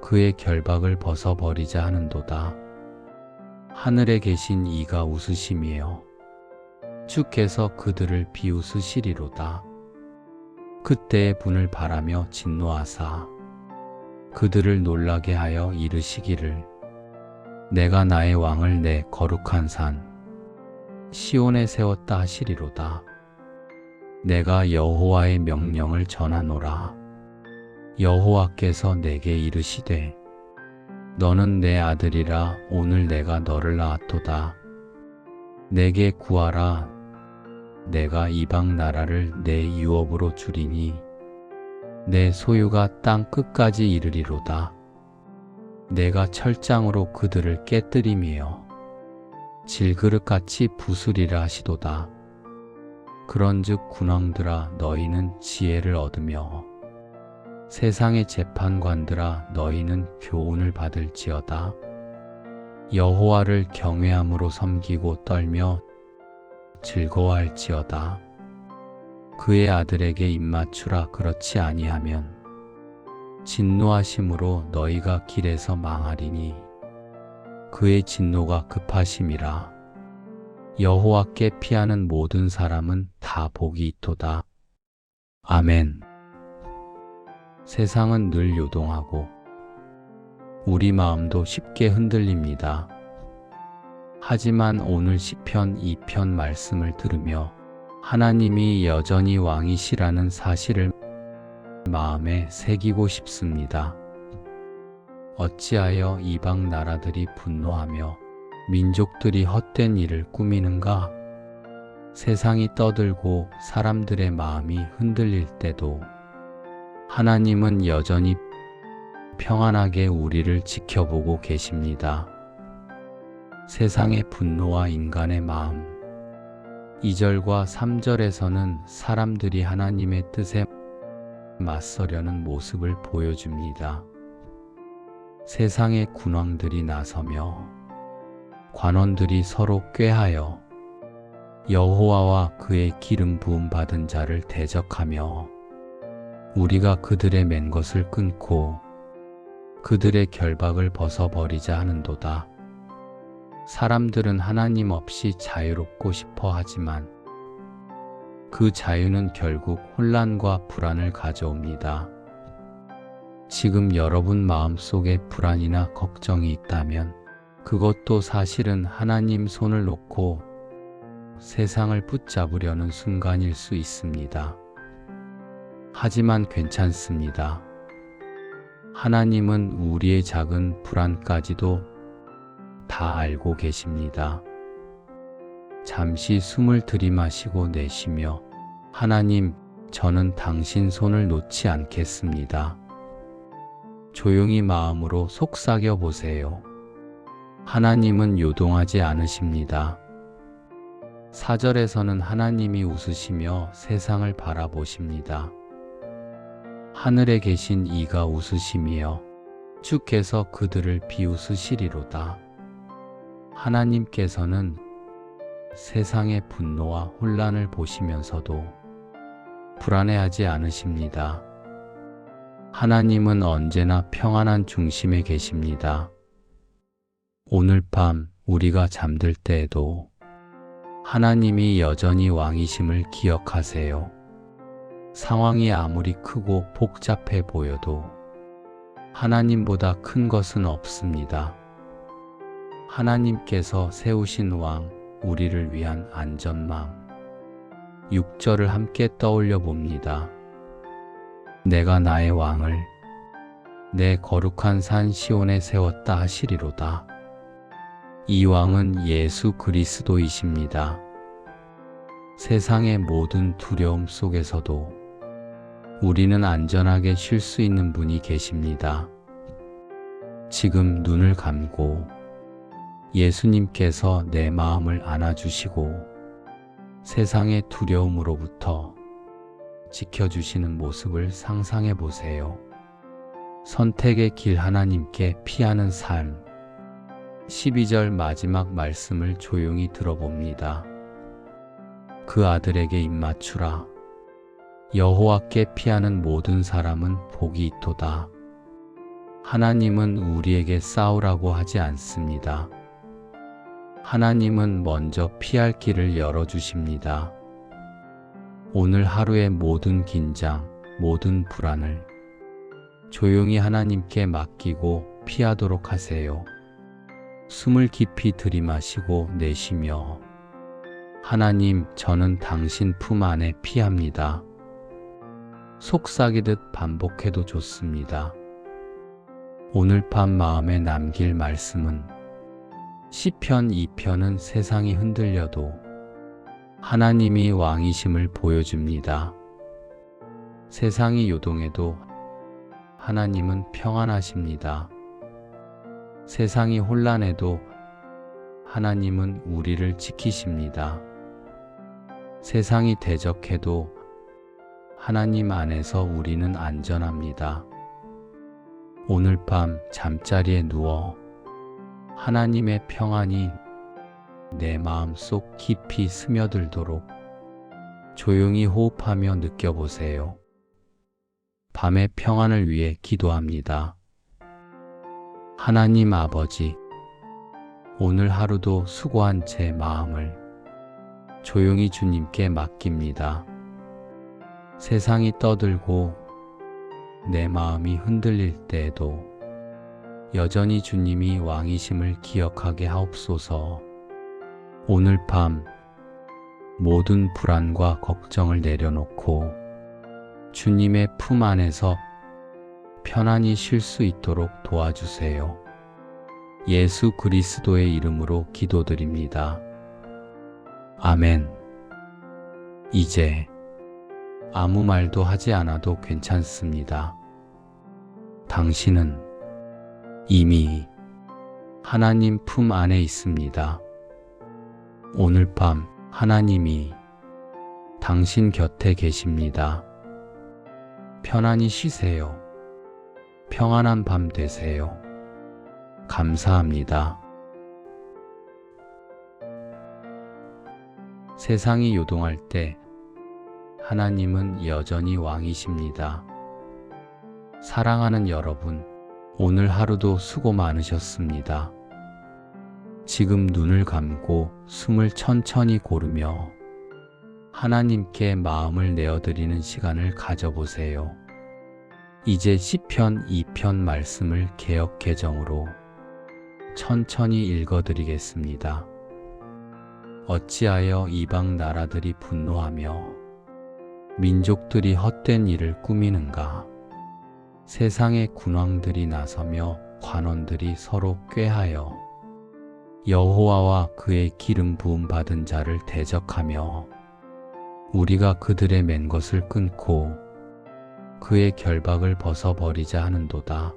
그의 결박을 벗어버리자 하는도다. 하늘에 계신 이가 웃으심이요 주께서 그들을 비웃으시리로다. 그때의 분을 바라며 진노하사 그들을 놀라게 하여 이르시기를 내가 나의 왕을 내 거룩한 산 시온에 세웠다 하시리로다. 내가 여호와의 명령을 전하노라. 여호와께서 내게 이르시되 너는 내 아들이라 오늘 내가 너를 낳았도다. 내게 구하라. 내가 이방 나라를 내 유업으로 주리니 내 소유가 땅 끝까지 이르리로다. 내가 철장으로 그들을 깨뜨리며 질그릇같이 부수리라 하시도다. 그런즉 군왕들아 너희는 지혜를 얻으며 세상의 재판관들아 너희는 교훈을 받을지어다. 여호와를 경외함으로 섬기고 떨며 즐거워할지어다. 그의 아들에게 입맞추라. 그렇지 아니하면 진노하심으로 너희가 길에서 망하리니 그의 진노가 급하심이라. 여호와께 피하는 모든 사람은 다 복이 있도다. 아멘. 세상은 늘 요동하고 우리 마음도 쉽게 흔들립니다. 하지만 오늘 시편 2편 말씀을 들으며 하나님이 여전히 왕이시라는 사실을 마음에 새기고 싶습니다. 어찌하여 이방 나라들이 분노하며 민족들이 헛된 일을 꾸미는가? 세상이 떠들고 사람들의 마음이 흔들릴 때도 하나님은 여전히 평안하게 우리를 지켜보고 계십니다. 세상의 분노와 인간의 마음. 2절과 3절에서는 사람들이 하나님의 뜻에 맞서려는 모습을 보여줍니다. 세상의 군왕들이 나서며 관원들이 서로 꾀하여 여호와와 그의 기름 부음 받은 자를 대적하며 우리가 그들의 맨 것을 끊고 그들의 결박을 벗어버리자 하는도다. 사람들은 하나님 없이 자유롭고 싶어 하지만 그 자유는 결국 혼란과 불안을 가져옵니다. 지금 여러분 마음속에 불안이나 걱정이 있다면 그것도 사실은 하나님 손을 놓고 세상을 붙잡으려는 순간일 수 있습니다. 하지만 괜찮습니다. 하나님은 우리의 작은 불안까지도 다 알고 계십니다. 잠시 숨을 들이마시고 내쉬며 하나님, 저는 당신 손을 놓지 않겠습니다. 조용히 마음으로 속삭여 보세요. 하나님은 요동하지 않으십니다. 4절에서는 하나님이 웃으시며 세상을 바라보십니다. 하늘에 계신 이가 웃으시며 주께서 그들을 비웃으시리로다. 하나님께서는 세상의 분노와 혼란을 보시면서도 불안해하지 않으십니다. 하나님은 언제나 평안한 중심에 계십니다. 오늘 밤 우리가 잠들 때에도 하나님이 여전히 왕이심을 기억하세요. 상황이 아무리 크고 복잡해 보여도 하나님보다 큰 것은 없습니다. 하나님께서 세우신 왕, 우리를 위한 안전망. 6절을 함께 떠올려 봅니다. 내가 나의 왕을 내 거룩한 산 시온에 세웠다 하시리로다. 이 왕은 예수 그리스도이십니다. 세상의 모든 두려움 속에서도 우리는 안전하게 쉴 수 있는 분이 계십니다. 지금 눈을 감고 예수님께서 내 마음을 안아주시고 세상의 두려움으로부터 지켜주시는 모습을 상상해 보세요. 선택의 길 하나님께 피하는 삶. 12절 마지막 말씀을 조용히 들어봅니다. 그 아들에게 입맞추라. 여호와께 피하는 모든 사람은 복이 있도다. 하나님은 우리에게 싸우라고 하지 않습니다. 하나님은 먼저 피할 길을 열어주십니다. 오늘 하루의 모든 긴장, 모든 불안을 조용히 하나님께 맡기고 피하도록 하세요. 숨을 깊이 들이마시고 내쉬며 하나님, 저는 당신 품 안에 피합니다. 속삭이듯 반복해도 좋습니다. 오늘 밤 마음에 남길 말씀은 시편 2편은 세상이 흔들려도 하나님이 왕이심을 보여줍니다. 세상이 요동해도 하나님은 평안하십니다. 세상이 혼란해도 하나님은 우리를 지키십니다. 세상이 대적해도 하나님 안에서 우리는 안전합니다. 오늘 밤 잠자리에 누워 하나님의 평안이 내 마음 속 깊이 스며들도록 조용히 호흡하며 느껴보세요. 밤의 평안을 위해 기도합니다. 하나님 아버지, 오늘 하루도 수고한 제 마음을 조용히 주님께 맡깁니다. 세상이 떠들고 내 마음이 흔들릴 때에도 여전히 주님이 왕이심을 기억하게 하옵소서. 오늘 밤 모든 불안과 걱정을 내려놓고 주님의 품 안에서 편안히 쉴 수 있도록 도와주세요. 예수 그리스도의 이름으로 기도드립니다. 아멘. 이제 아무 말도 하지 않아도 괜찮습니다. 당신은 이미 하나님 품 안에 있습니다. 오늘 밤 하나님이 당신 곁에 계십니다. 편안히 쉬세요. 평안한 밤 되세요. 감사합니다. 세상이 요동할 때 하나님은 여전히 왕이십니다. 사랑하는 여러분, 오늘 하루도 수고 많으셨습니다. 지금 눈을 감고 숨을 천천히 고르며 하나님께 마음을 내어드리는 시간을 가져보세요. 이제 시편 2편 말씀을 개역 개정으로 천천히 읽어드리겠습니다. 어찌하여 이방 나라들이 분노하며 민족들이 헛된 일을 꾸미는가? 세상의 군왕들이 나서며 관원들이 서로 꾀하여 여호와와 그의 기름 부음 받은 자를 대적하며 우리가 그들의 맨 것을 끊고 그의 결박을 벗어버리자 하는도다.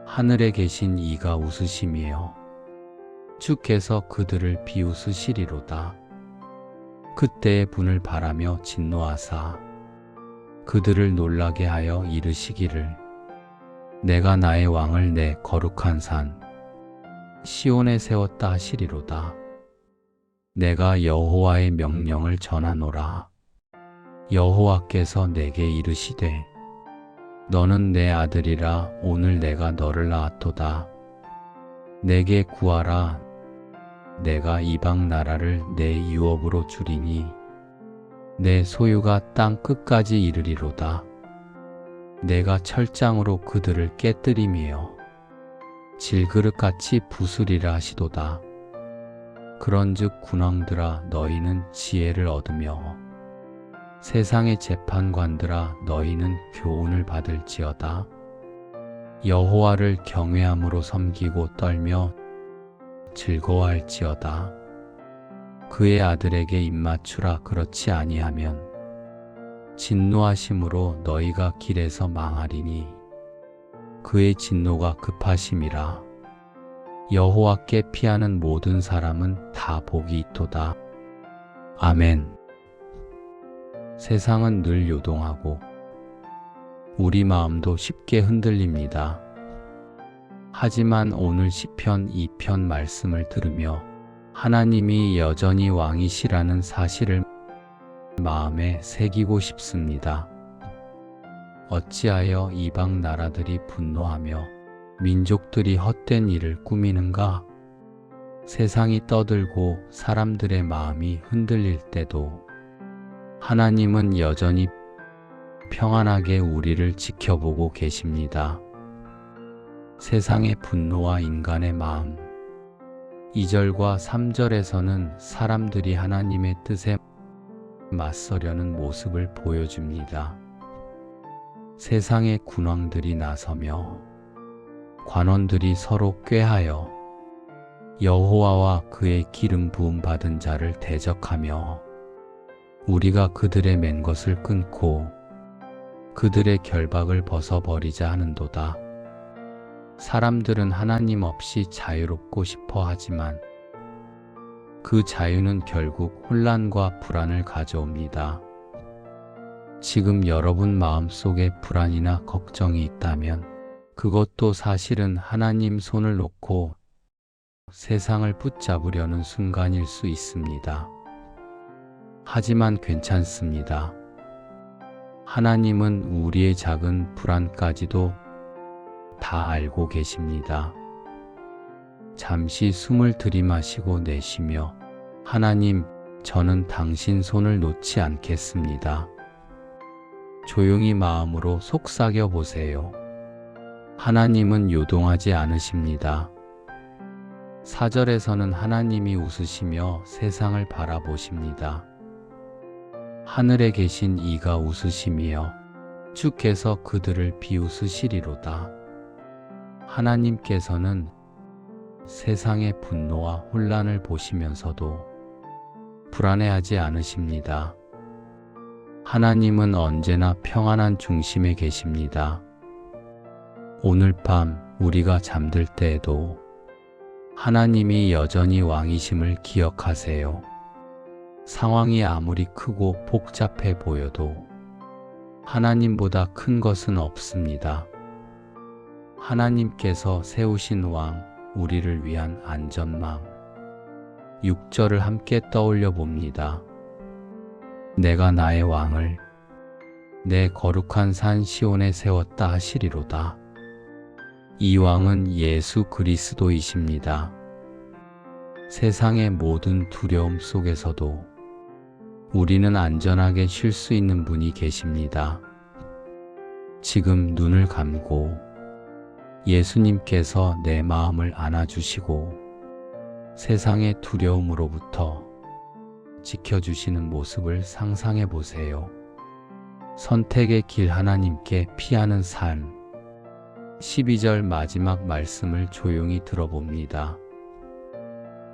하늘에 계신 이가 웃으심이요 주께서 그들을 비웃으시리로다. 그때의 분을 바라며 진노하사 그들을 놀라게 하여 이르시기를 내가 나의 왕을 내 거룩한 산 시온에 세웠다 하시리로다. 내가 여호와의 명령을 전하노라. 여호와께서 내게 이르시되 너는 내 아들이라 오늘 내가 너를 낳았도다. 내게 구하라. 내가 이방 나라를 내 유업으로 주리니 내 소유가 땅 끝까지 이르리로다. 내가 철장으로 그들을 깨뜨리며 질그릇같이 부수리라 하시도다. 그런즉 군왕들아 너희는 지혜를 얻으며 세상의 재판관들아 너희는 교훈을 받을지어다. 여호와를 경외함으로 섬기고 떨며 즐거워할지어다. 그의 아들에게 입맞추라. 그렇지 아니하면 진노하심으로 너희가 길에서 망하리니 그의 진노가 급하심이라. 여호와께 피하는 모든 사람은 다 복이 있도다. 아멘. 세상은 늘 요동하고 우리 마음도 쉽게 흔들립니다. 하지만 오늘 시편 2편 말씀을 들으며 하나님이 여전히 왕이시라는 사실을 마음에 새기고 싶습니다. 어찌하여 이방 나라들이 분노하며 민족들이 헛된 일을 꾸미는가? 세상이 떠들고 사람들의 마음이 흔들릴 때도 하나님은 여전히 평안하게 우리를 지켜보고 계십니다. 세상의 분노와 인간의 마음. 2절과 3절에서는 사람들이 하나님의 뜻에 맞서려는 모습을 보여줍니다. 세상의 군왕들이 나서며 관원들이 서로 꾀하여 여호와와 그의 기름 부음 받은 자를 대적하며 우리가 그들의 맨 것을 끊고 그들의 결박을 벗어버리자 하는도다. 사람들은 하나님 없이 자유롭고 싶어 하지만 그 자유는 결국 혼란과 불안을 가져옵니다. 지금 여러분 마음속에 불안이나 걱정이 있다면 그것도 사실은 하나님 손을 놓고 세상을 붙잡으려는 순간일 수 있습니다. 하지만 괜찮습니다. 하나님은 우리의 작은 불안까지도 다 알고 계십니다. 잠시 숨을 들이마시고 내쉬며 하나님, 저는 당신 손을 놓지 않겠습니다. 조용히 마음으로 속삭여 보세요. 하나님은 요동하지 않으십니다. 4절에서는 하나님이 웃으시며 세상을 바라보십니다. 하늘에 계신 이가 웃으시며 주께서 그들을 비웃으시리로다. 하나님께서는 세상의 분노와 혼란을 보시면서도 불안해하지 않으십니다. 하나님은 언제나 평안한 중심에 계십니다. 오늘 밤 우리가 잠들 때에도 하나님이 여전히 왕이심을 기억하세요. 상황이 아무리 크고 복잡해 보여도 하나님보다 큰 것은 없습니다. 하나님께서 세우신 왕, 우리를 위한 안전망. 6절을 함께 떠올려 봅니다. 내가 나의 왕을 내 거룩한 산 시온에 세웠다 하시리로다. 이 왕은 예수 그리스도이십니다. 세상의 모든 두려움 속에서도 우리는 안전하게 쉴 수 있는 분이 계십니다. 지금 눈을 감고 예수님께서 내 마음을 안아주시고 세상의 두려움으로부터 지켜주시는 모습을 상상해 보세요. 선택의 길 하나님께 피하는 삶. 12절 마지막 말씀을 조용히 들어봅니다.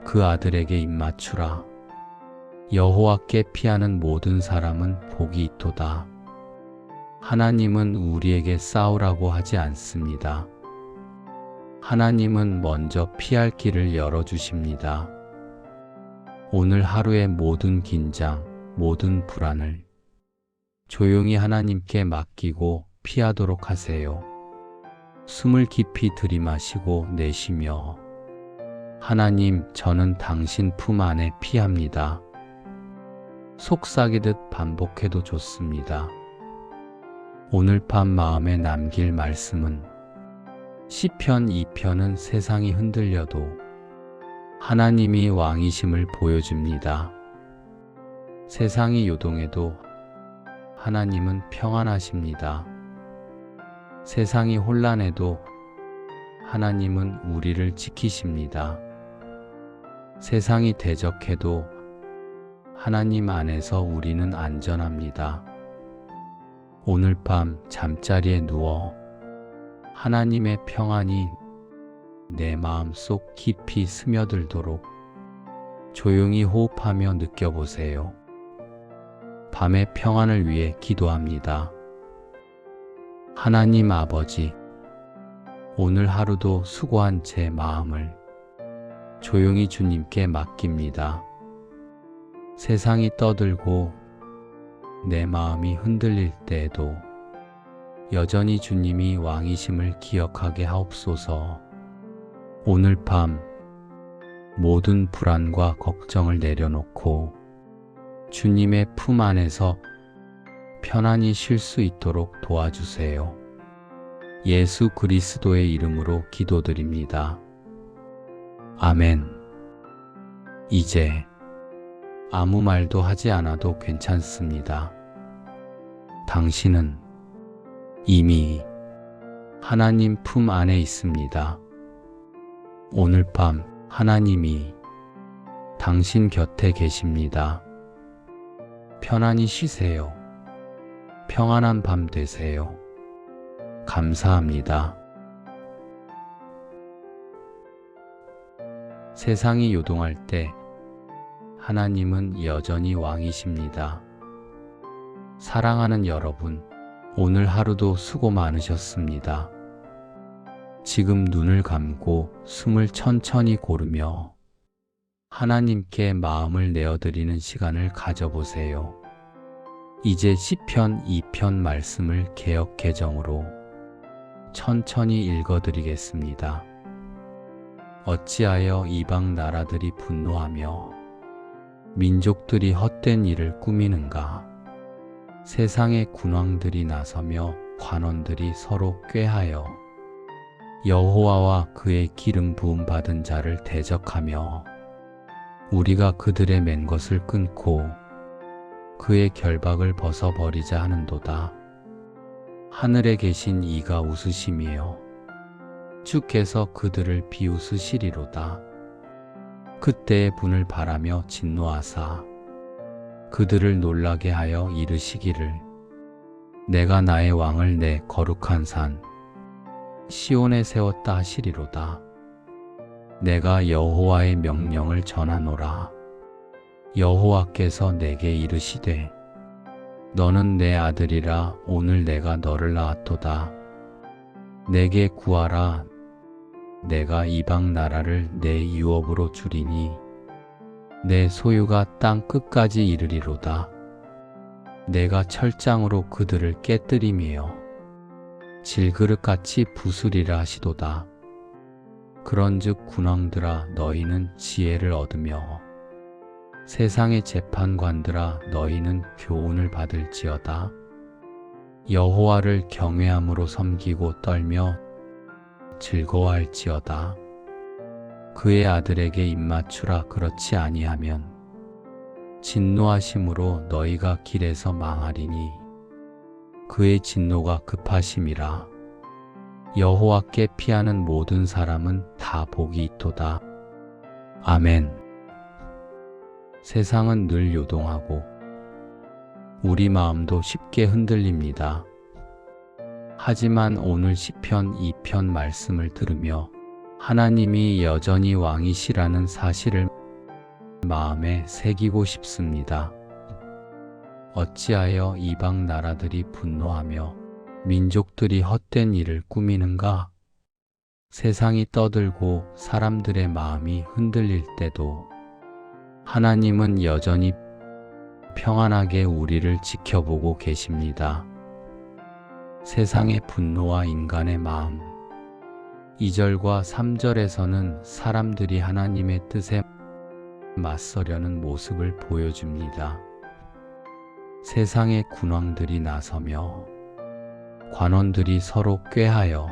그 아들에게 입맞추라. 여호와께 피하는 모든 사람은 복이 있도다. 하나님은 우리에게 싸우라고 하지 않습니다. 하나님은 먼저 피할 길을 열어주십니다. 오늘 하루의 모든 긴장, 모든 불안을 조용히 하나님께 맡기고 피하도록 하세요. 숨을 깊이 들이마시고 내쉬며 하나님, 저는 당신 품 안에 피합니다. 속삭이듯 반복해도 좋습니다. 오늘 밤 마음에 남길 말씀은 시편 2편은 세상이 흔들려도 하나님이 왕이심을 보여줍니다. 세상이 요동해도 하나님은 평안하십니다. 세상이 혼란해도 하나님은 우리를 지키십니다. 세상이 대적해도 하나님 안에서 우리는 안전합니다. 오늘 밤 잠자리에 누워 하나님의 평안이 내 마음속 깊이 스며들도록 조용히 호흡하며 느껴보세요. 밤의 평안을 위해 기도합니다. 하나님 아버지, 오늘 하루도 수고한 제 마음을 조용히 주님께 맡깁니다. 세상이 떠들고 내 마음이 흔들릴 때에도 여전히 주님이 왕이심을 기억하게 하옵소서. 오늘 밤 모든 불안과 걱정을 내려놓고 주님의 품 안에서 편안히 쉴 수 있도록 도와주세요. 예수 그리스도의 이름으로 기도드립니다. 아멘. 이제 아무 말도 하지 않아도 괜찮습니다. 당신은 이미 하나님 품 안에 있습니다. 오늘 밤 하나님이 당신 곁에 계십니다. 편안히 쉬세요. 평안한 밤 되세요. 감사합니다. 세상이 요동할 때 하나님은 여전히 왕이십니다. 사랑하는 여러분, 오늘 하루도 수고 많으셨습니다. 지금 눈을 감고 숨을 천천히 고르며 하나님께 마음을 내어드리는 시간을 가져보세요. 이제 시편 2편 말씀을 개역 개정으로 천천히 읽어드리겠습니다. 어찌하여 이방 나라들이 분노하며 민족들이 헛된 일을 꾸미는가? 세상의 군왕들이 나서며 관원들이 서로 꾀하여 여호와와 그의 기름 부음 받은 자를 대적하며 우리가 그들의 맨 것을 끊고 그의 결박을 벗어버리자 하는도다. 하늘에 계신 이가 웃으심이요 주께서 그들을 비웃으시리로다. 그때의 분을 바라며 진노하사 그들을 놀라게 하여 이르시기를 내가 나의 왕을 내 거룩한 산 시온에 세웠다 하시리로다. 내가 여호와의 명령을 전하노라. 여호와께서 내게 이르시되 너는 내 아들이라 오늘 내가 너를 낳았도다. 내게 구하라. 내가 이방 나라를 내 유업으로 주리니 내 소유가 땅 끝까지 이르리로다. 내가 철장으로 그들을 깨뜨리며 질그릇같이 부수리라 하시도다. 그런즉 군왕들아 너희는 지혜를 얻으며 세상의 재판관들아 너희는 교훈을 받을지어다. 여호와를 경외함으로 섬기고 떨며 즐거워할지어다. 그의 아들에게 입맞추라. 그렇지 아니하면 진노하심으로 너희가 길에서 망하리니 그의 진노가 급하심이라. 여호와께 피하는 모든 사람은 다 복이 있도다. 아멘. 세상은 늘 요동하고 우리 마음도 쉽게 흔들립니다. 하지만 오늘 시편 2편 말씀을 들으며 하나님이 여전히 왕이시라는 사실을 마음에 새기고 싶습니다. 어찌하여 이방 나라들이 분노하며 민족들이 헛된 일을 꾸미는가? 세상이 떠들고 사람들의 마음이 흔들릴 때도 하나님은 여전히 평안하게 우리를 지켜보고 계십니다. 세상의 분노와 인간의 마음. 2절과 3절에서는 사람들이 하나님의 뜻에 맞서려는 모습을 보여줍니다. 세상의 군왕들이 나서며 관원들이 서로 꾀하여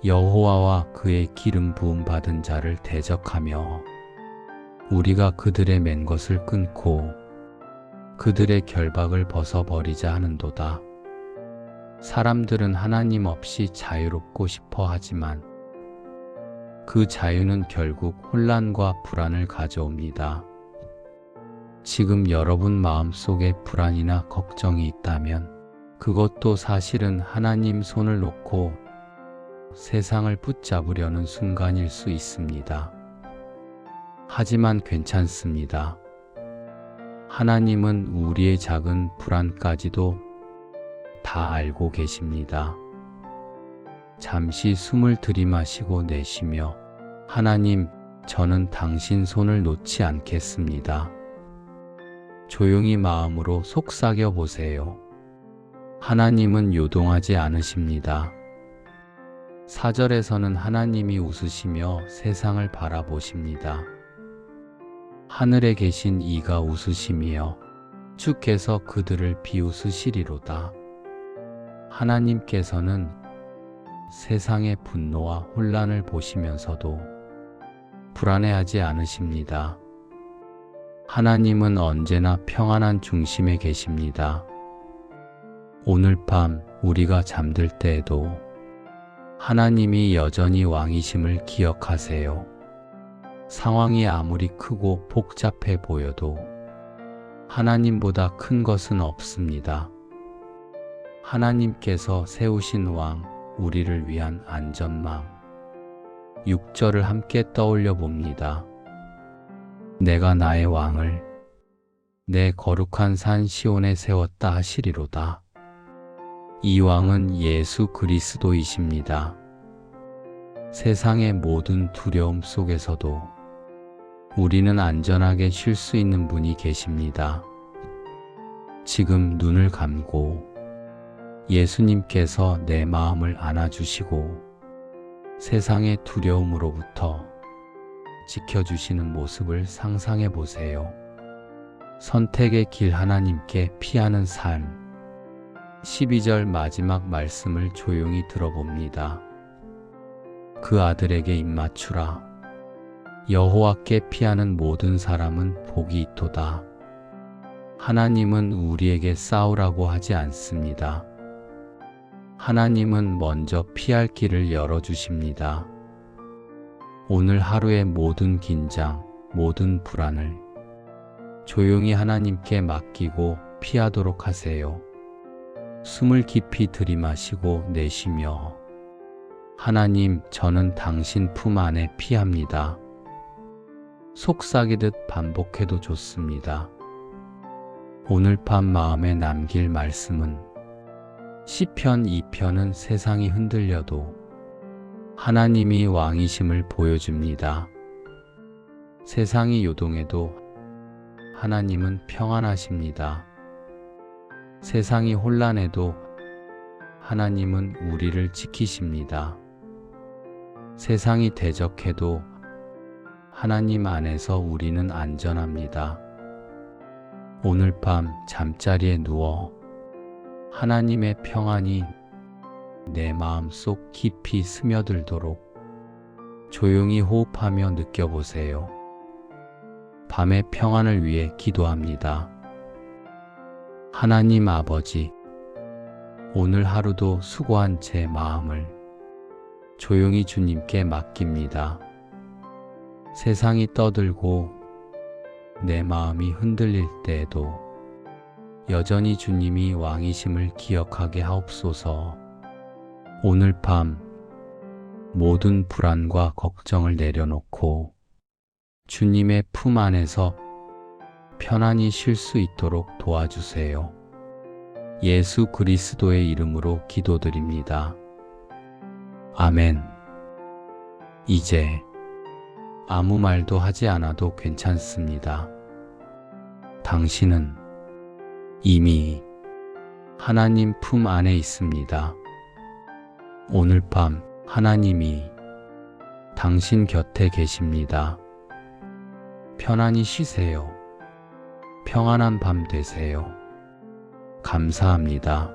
여호와와 그의 기름 부음 받은 자를 대적하며 우리가 그들의 맨 것을 끊고 그들의 결박을 벗어버리자 하는도다. 사람들은 하나님 없이 자유롭고 싶어 하지만 그 자유는 결국 혼란과 불안을 가져옵니다. 지금 여러분 마음속에 불안이나 걱정이 있다면 그것도 사실은 하나님 손을 놓고 세상을 붙잡으려는 순간일 수 있습니다. 하지만 괜찮습니다. 하나님은 우리의 작은 불안까지도 다 알고 계십니다. 잠시 숨을 들이마시고 내쉬며 하나님, 저는 당신 손을 놓지 않겠습니다. 조용히 마음으로 속삭여 보세요. 하나님은 요동하지 않으십니다. 4절에서는 하나님이 웃으시며 세상을 바라보십니다. 하늘에 계신 이가 웃으시며 주께서 그들을 비웃으시리로다. 하나님께서는 세상의 분노와 혼란을 보시면서도 불안해하지 않으십니다. 하나님은 언제나 평안한 중심에 계십니다. 오늘 밤 우리가 잠들 때에도 하나님이 여전히 왕이심을 기억하세요. 상황이 아무리 크고 복잡해 보여도 하나님보다 큰 것은 없습니다. 하나님께서 세우신 왕, 우리를 위한 안전망. 6절을 함께 떠올려 봅니다. 내가 나의 왕을 내 거룩한 산 시온에 세웠다 하시리로다. 이 왕은 예수 그리스도이십니다. 세상의 모든 두려움 속에서도 우리는 안전하게 쉴 수 있는 분이 계십니다. 지금 눈을 감고 예수님께서 내 마음을 안아주시고 세상의 두려움으로부터 지켜주시는 모습을 상상해 보세요. 선택의 길 하나님께 피하는 삶. 12절 마지막 말씀을 조용히 들어봅니다. 그 아들에게 입맞추라. 여호와께 피하는 모든 사람은 복이 있도다. 하나님은 우리에게 싸우라고 하지 않습니다. 하나님은 먼저 피할 길을 열어주십니다. 오늘 하루의 모든 긴장, 모든 불안을 조용히 하나님께 맡기고 피하도록 하세요. 숨을 깊이 들이마시고 내쉬며 하나님, 저는 당신 품 안에 피합니다. 속삭이듯 반복해도 좋습니다. 오늘 밤 마음에 남길 말씀은 시편 2편은 세상이 흔들려도 하나님이 왕이심을 보여줍니다. 세상이 요동해도 하나님은 평안하십니다. 세상이 혼란해도 하나님은 우리를 지키십니다. 세상이 대적해도 하나님 안에서 우리는 안전합니다. 오늘 밤 잠자리에 누워 하나님의 평안이 내 마음속 깊이 스며들도록 조용히 호흡하며 느껴보세요. 밤의 평안을 위해 기도합니다. 하나님 아버지, 오늘 하루도 수고한 제 마음을 조용히 주님께 맡깁니다. 세상이 떠들고 내 마음이 흔들릴 때에도 여전히 주님이 왕이심을 기억하게 하옵소서. 오늘 밤 모든 불안과 걱정을 내려놓고 주님의 품 안에서 편안히 쉴 수 있도록 도와주세요. 예수 그리스도의 이름으로 기도드립니다. 아멘. 이제 아무 말도 하지 않아도 괜찮습니다. 당신은 이미 하나님 품 안에 있습니다. 오늘 밤 하나님이 당신 곁에 계십니다. 편안히 쉬세요. 평안한 밤 되세요. 감사합니다.